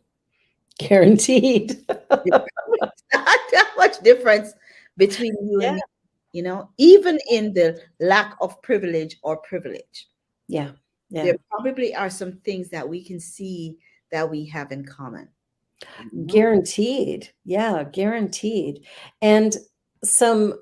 Speaker 1: Guaranteed.
Speaker 2: There's probably not that much difference between you and
Speaker 1: Yeah.
Speaker 2: me, even in the lack of privilege or privilege.
Speaker 1: Yeah. Yeah.
Speaker 2: There probably are some things that we can see that we have in common.
Speaker 1: Guaranteed. Yeah, guaranteed. And some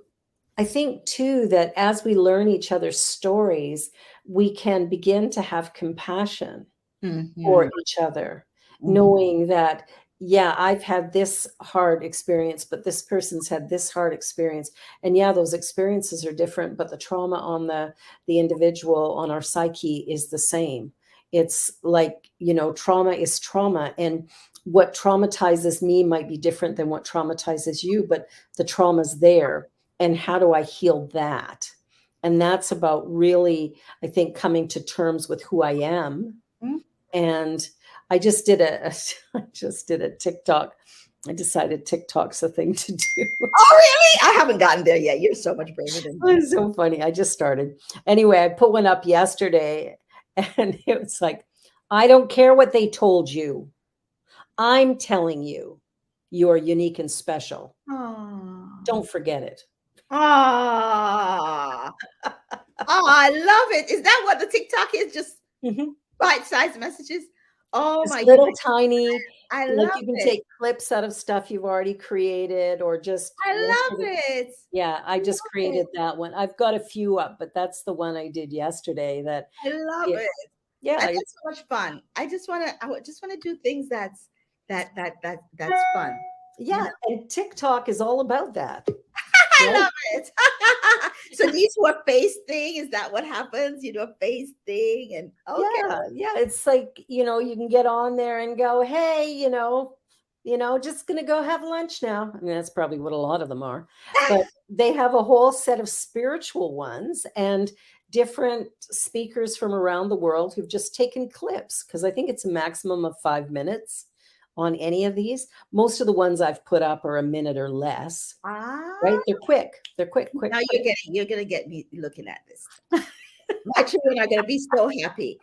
Speaker 1: I think too that as we learn each other's stories, we can begin to have compassion
Speaker 2: Mhm,
Speaker 1: for each other,
Speaker 2: mhm.
Speaker 1: knowing that, yeah, I've had this hard experience, but this person's had this hard experience. And yeah, those experiences are different, but the trauma on the individual, on our psyche, is the same. It's like, trauma is trauma. And what traumatizes me might be different than what traumatizes you, but the trauma's there. And how do I heal that? And that's about really, I think, coming to terms with who I am.
Speaker 2: Mm.
Speaker 1: And I just did I just did a TikTok. I decided TikTok's a thing to do.
Speaker 2: Oh, really? I haven't gotten there yet. You're so much braver than me.
Speaker 1: It's so funny. I just started. Anyway, I put one up yesterday and it was like, I don't care what they told you. I'm telling you, you're unique and special.
Speaker 2: Oh,
Speaker 1: Don't forget it.
Speaker 2: oh, I love it. Is that what the TikTok is? Just
Speaker 1: Mhm.
Speaker 2: bite-sized messages? Oh
Speaker 1: Just
Speaker 2: my
Speaker 1: little
Speaker 2: goodness.
Speaker 1: tiny,
Speaker 2: I
Speaker 1: like
Speaker 2: love
Speaker 1: you can
Speaker 2: it.
Speaker 1: take clips out of stuff you've already created or just
Speaker 2: I love
Speaker 1: yesterday.
Speaker 2: it.
Speaker 1: Yeah,
Speaker 2: I
Speaker 1: I just
Speaker 2: love it.
Speaker 1: created that one. I've got a few up, but that's the one I did yesterday that
Speaker 2: I love
Speaker 1: it
Speaker 2: it.
Speaker 1: yeah,
Speaker 2: And
Speaker 1: it's
Speaker 2: that's so much fun. I just wanna do things that's fun. You
Speaker 1: yeah,
Speaker 2: know?
Speaker 1: and TikTok is all about that,
Speaker 2: I
Speaker 1: right?
Speaker 2: love it. So do you do a face thing? Is that what happens? You do a face thing and okay.
Speaker 1: Yeah, yeah, it's like, you can get on there and go, "Hey, just gonna go have lunch now." I mean, that's probably what a lot of them are. But they have a whole set of spiritual ones and different speakers from around the world who've just taken clips because I think it's a maximum of 5 minutes on any of these. Most of the ones I've put up are a minute or less, right?
Speaker 2: Ah,
Speaker 1: They're quick. They're quick, quick,
Speaker 2: now
Speaker 1: quick.
Speaker 2: you're gonna get me looking at this. My children are gonna be so happy.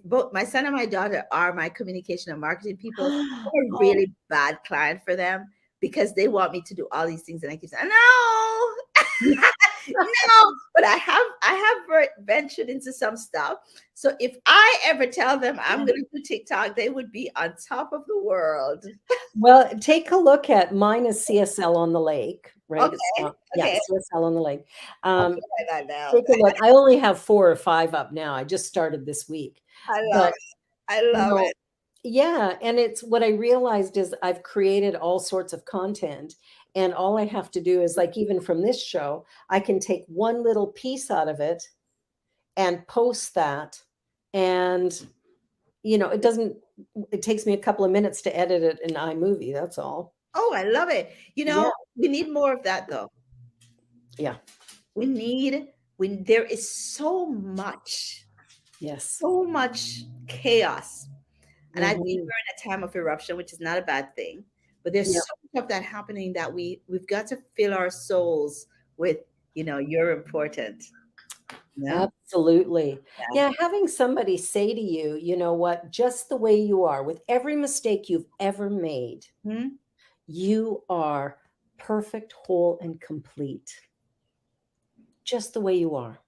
Speaker 2: Both my son and my daughter are my communication and marketing people. I'm a
Speaker 1: Oh,
Speaker 2: really bad client for them because they want me to do all these things, and I keep saying, no, no. But I have ventured into some stuff. So if I ever tell them I'm
Speaker 1: yeah.
Speaker 2: gonna do TikTok, they would be on top of the world.
Speaker 1: Well, take a look at mine is CSL on the lake, right? It's
Speaker 2: Okay,
Speaker 1: not, yeah,
Speaker 2: okay.
Speaker 1: CSL on the lake.
Speaker 2: I'll
Speaker 1: Um,
Speaker 2: try that now.
Speaker 1: take a look. I only have 4 or 5 up now. I just started this week.
Speaker 2: I love
Speaker 1: But,
Speaker 2: it. I
Speaker 1: you
Speaker 2: love
Speaker 1: know,
Speaker 2: it.
Speaker 1: yeah, and it's what I realized is I've created all sorts of content, and all I have to do is like even from this show, I can take one little piece out of it and post that, and it takes me a couple of minutes to edit it in iMovie, that's all.
Speaker 2: Oh, I love it.
Speaker 1: Yeah,
Speaker 2: We need more of that though.
Speaker 1: yeah.
Speaker 2: We need, when there is
Speaker 1: Yes.
Speaker 2: so much chaos. And I think
Speaker 1: Mhm.
Speaker 2: we're in a time of eruption, which is not a bad thing. But there's
Speaker 1: Yeah,
Speaker 2: so much of that happening that we've got to fill our souls with, you're important. Yeah.
Speaker 1: absolutely.
Speaker 2: Yeah.
Speaker 1: Yeah, having somebody say to you, you know what, just the way you are, with every mistake you've ever made,
Speaker 2: Hmm.
Speaker 1: you are perfect, whole, and complete. Just the way you are.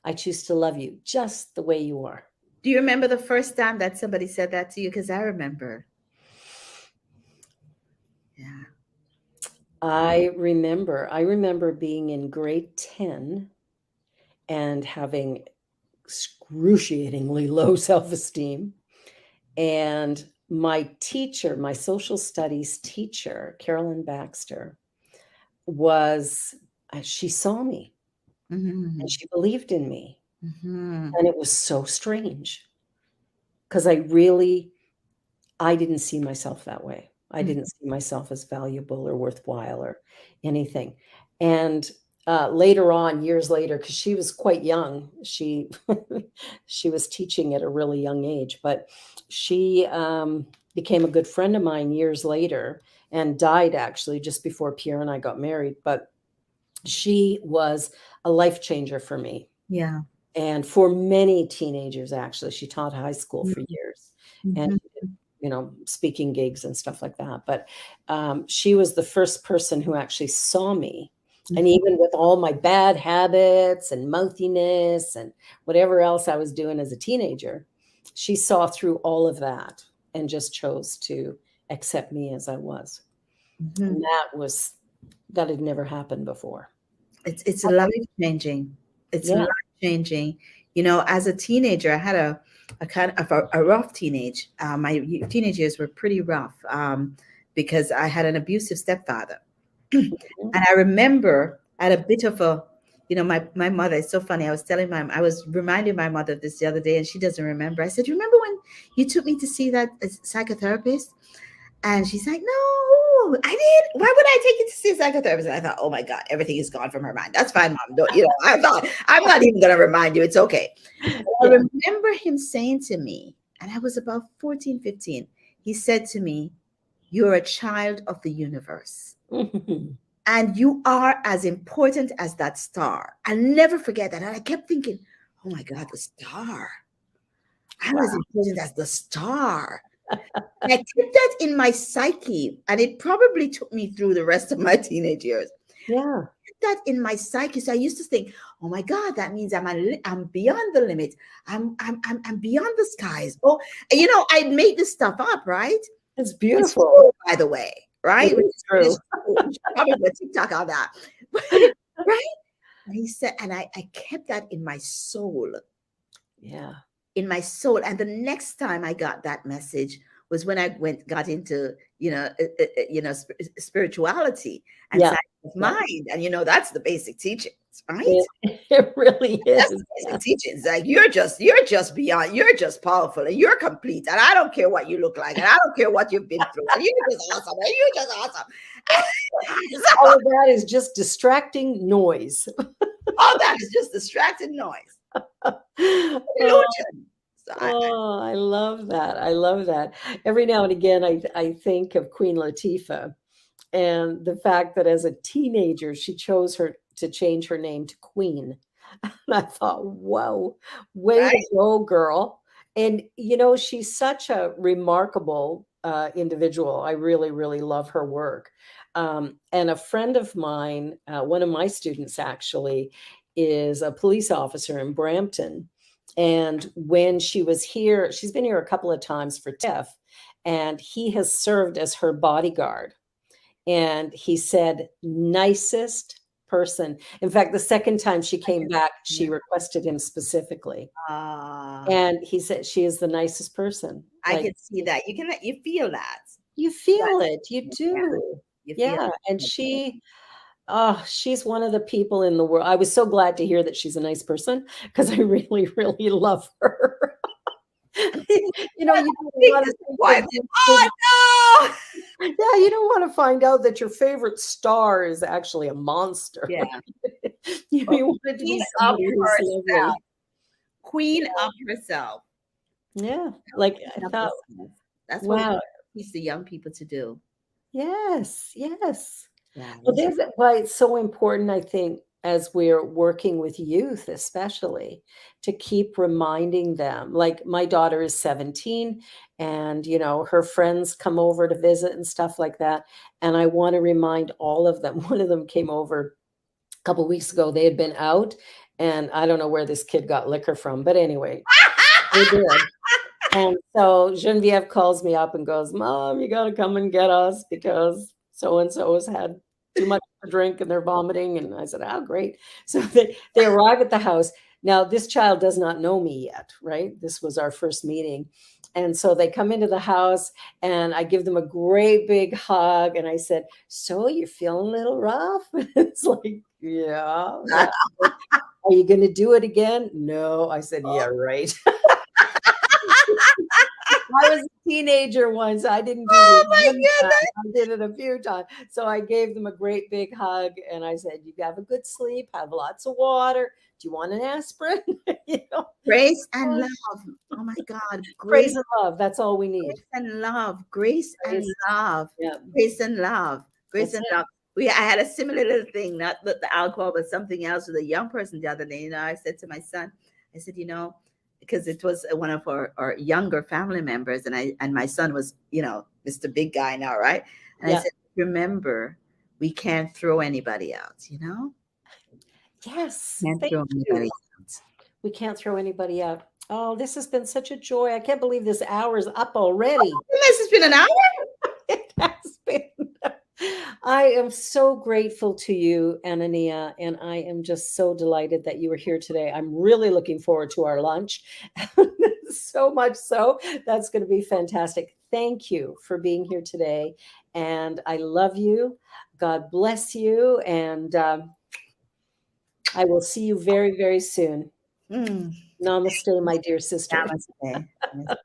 Speaker 1: I choose to love you just the way you are.
Speaker 2: Do you remember the first time that somebody said that to you? Because I remember. Yeah.
Speaker 1: I remember being in grade 10 and having excruciatingly low self-esteem. And my teacher, my social studies teacher, Carolyn Baxter, was, she saw me
Speaker 2: Hmm.
Speaker 1: and she believed in me.
Speaker 2: Hmm.
Speaker 1: And it was so strange because I didn't see myself that way. I didn't see myself as valuable or worthwhile or anything. And later on, years later, because she was quite young, she she was teaching at a really young age, but she became a good friend of mine years later and died actually just before Pierre and I got married. But she was a life changer for me
Speaker 2: Yeah.
Speaker 1: and for many teenagers. Actually, she taught high school for years and
Speaker 2: Mhm.
Speaker 1: speaking gigs and stuff like that. But she was the first person who actually saw me. And
Speaker 2: Mhm.
Speaker 1: even with all my bad habits and mouthiness and whatever else I was doing as a teenager, she saw through all of that and just chose to accept me as I was. And
Speaker 2: Mhm.
Speaker 1: that had never happened before.
Speaker 2: It's
Speaker 1: How
Speaker 2: life
Speaker 1: about you?
Speaker 2: changing. It's
Speaker 1: Yeah.
Speaker 2: life changing. As a teenager, I had a kind of a rough teenage. My teenage years were pretty rough, because I had an abusive stepfather. And I remember at a bit of a, my mother, it's so funny. I was reminding my mother of this the other day, and she doesn't remember. I said, "You remember when you took me to see that psychotherapist?" And she's like, "No, I did. Why would I take you to see a psychotherapist?" And I thought, "Oh my God, everything is gone from her mind. That's fine, mom. Don't, I'm not even going to remind you. It's okay." But I
Speaker 1: Yeah.
Speaker 2: remember him saying to me, and I was about 14, 15. He said to me, "You're a child of the universe. And you are as important as that star." I'll never forget that. And I kept thinking, "Oh my God, the star. I'm
Speaker 1: Wow.
Speaker 2: as important as the star." And I kept that in my psyche, and it probably took me through the rest of my teenage years.
Speaker 1: Yeah.
Speaker 2: Kept that in my psyche. So I used to think, "Oh my God, that means I'm beyond the limit. I'm beyond the skies." Oh, I made this stuff up, right?
Speaker 1: It's
Speaker 2: It's
Speaker 1: beautiful.
Speaker 2: true, by the way,
Speaker 1: It
Speaker 2: right? Which
Speaker 1: is
Speaker 2: is, it
Speaker 1: true.
Speaker 2: is true. We should probably do a TikTok on that, right? And he said, and I kept that in my soul,
Speaker 1: Yeah.
Speaker 2: And the next time I got that message was when I got into spirituality and
Speaker 1: Yeah.
Speaker 2: science of
Speaker 1: Yeah.
Speaker 2: mind, and that's the basic teachings, right?
Speaker 1: It it really
Speaker 2: That's
Speaker 1: is.
Speaker 2: the
Speaker 1: Yeah.
Speaker 2: basic teachings. Like, you're just beyond, you're just powerful, and you're complete, and I don't care what you look like, and I don't care what you've been through, and you're just awesome, and you're just awesome.
Speaker 1: All
Speaker 2: So
Speaker 1: of that is just distracting noise.
Speaker 2: all that is just distracted noise,
Speaker 1: Oh,
Speaker 2: illusion. So
Speaker 1: oh, I love that. I love that. Every now and again, I think of Queen Latifah and the fact that as a teenager, she chose her to change her name to Queen. And I thought, whoa, way to
Speaker 2: right?
Speaker 1: go, girl. And, she's such a remarkable individual. I really, really love her work. And a friend of mine, one of my students actually, is a police officer in Brampton. And when she was here, she's been here a couple of times for TIFF, and he has served as her bodyguard. And he said, nicest person. In fact, the second time she came back, she
Speaker 2: Yeah.
Speaker 1: requested him specifically.
Speaker 2: Ah,
Speaker 1: And he said, she is the nicest person.
Speaker 2: I
Speaker 1: Like,
Speaker 2: can see that. You feel that.
Speaker 1: you
Speaker 2: That-
Speaker 1: feel it. You
Speaker 2: Yeah,
Speaker 1: do.
Speaker 2: you feel
Speaker 1: Yeah. And
Speaker 2: it.
Speaker 1: she's one of the people in the world. I was so glad to hear that she's a nice person because I really, really love her. You don't
Speaker 2: Think
Speaker 1: want
Speaker 2: this
Speaker 1: to
Speaker 2: is
Speaker 1: think
Speaker 2: why.
Speaker 1: that
Speaker 2: Oh no!
Speaker 1: yeah, you don't want to find out that your favorite star is actually a monster.
Speaker 2: Yeah,
Speaker 1: You wanted to be
Speaker 2: Queen of
Speaker 1: somebody who's
Speaker 2: herself.
Speaker 1: lovely.
Speaker 2: Queen of herself.
Speaker 1: Yeah. Like I
Speaker 2: Queen of
Speaker 1: thought,
Speaker 2: herself. That's what
Speaker 1: wow.
Speaker 2: we teach the young people to do.
Speaker 1: Yes, yes.
Speaker 2: Yeah.
Speaker 1: Well, that's why it's so important, I think, as we're working with youth, especially, to keep reminding them. Like my daughter is 17, and her friends come over to visit and stuff like that. And I want to remind all of them. One of them came over a couple weeks ago. They had been out, and I don't know where this kid got liquor from, but anyway, they did. And so Genevieve calls me up and goes, "Mom, you got to come and get us because so and so has had too much to drink and they're vomiting." And I said, "Oh, great." So they arrive at the house. Now, this child does not know me yet, right? This was our first meeting. And so they come into the house and I give them a great big hug. And I said, "So you're feeling a little rough?" It's like, yeah. Are you going to do it again? No. I said, "Yeah, right." I was a teenager once. I didn't do
Speaker 2: Oh
Speaker 1: this
Speaker 2: my
Speaker 1: one time.
Speaker 2: goodness.
Speaker 1: I did it a few times. So I gave them a great big hug and I said, "You have a good sleep, have lots of water. Do you want an aspirin?"
Speaker 2: Grace and love. Oh my God.
Speaker 1: Praise and love. That's all we need.
Speaker 2: Grace and love. Grace and
Speaker 1: Praise.
Speaker 2: love.
Speaker 1: Yeah.
Speaker 2: Grace and love. Grace
Speaker 1: That's
Speaker 2: and love. I had a similar little thing, not the alcohol, but something else with a young person the other day. I said to my son, I said, because it was one of our younger family members, and my son was, Mr. Big Guy now, right? And I said, remember, we can't throw anybody out,
Speaker 1: Yes.
Speaker 2: Can't
Speaker 1: Thank
Speaker 2: throw
Speaker 1: you.
Speaker 2: anybody out.
Speaker 1: We can't throw anybody out. Oh, this has been such a joy. I can't believe this hour's up already.
Speaker 2: This has been an hour.
Speaker 1: It has been. I am so grateful to you, Aina-Nia, and I am just so delighted that you were here today. I'm really looking forward to our lunch. So much so. That's going to be fantastic. Thank you for being here today. And I love you. God bless you. And I will see you very, very soon. Namaste, my dear sister.
Speaker 2: Namaste.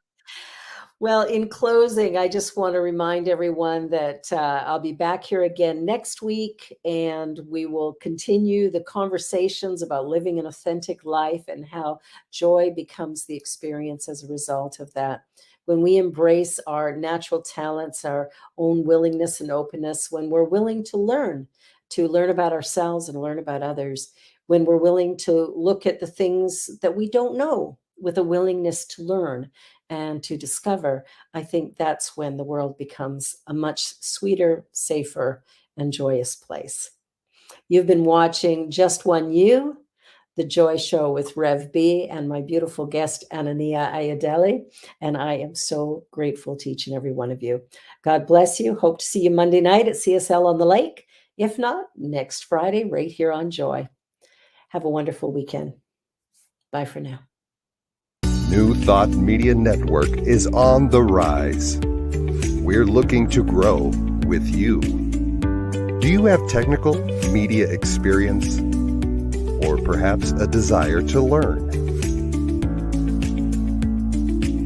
Speaker 1: Well, in closing, I just want to remind everyone that I'll be back here again next week, and we will continue the conversations about living an authentic life and how joy becomes the experience as a result of that. When we embrace our natural talents, our own willingness and openness, when we're willing to learn about ourselves and learn about others, when we're willing to look at the things that we don't know with a willingness to learn and to discover, I think that's when the world becomes a much sweeter, safer, and joyous place. You've been watching Just One You, the Joy Show with Rev B and my beautiful guest, Aina-Nia Ayo'dele, and I am so grateful to each and every one of you. God bless you. Hope to see you Monday night at CSL on the Lake. If not, next Friday, right here on Joy. Have a wonderful weekend. Bye for now.
Speaker 4: New Thought Media Network is on the rise. We're looking to grow with you. Do you have technical media experience? Or perhaps a desire to learn?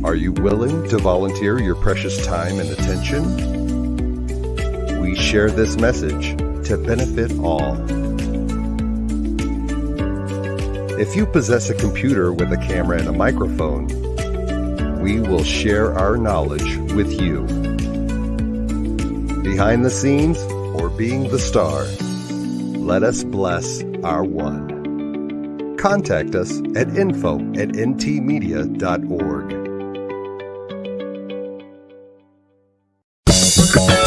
Speaker 4: Are you willing to volunteer your precious time and attention? We share this message to benefit all. If you possess a computer with a camera and a microphone, we will share our knowledge with you. Behind the scenes or being the star, let us bless our one. Contact us at info@ntmedia.org.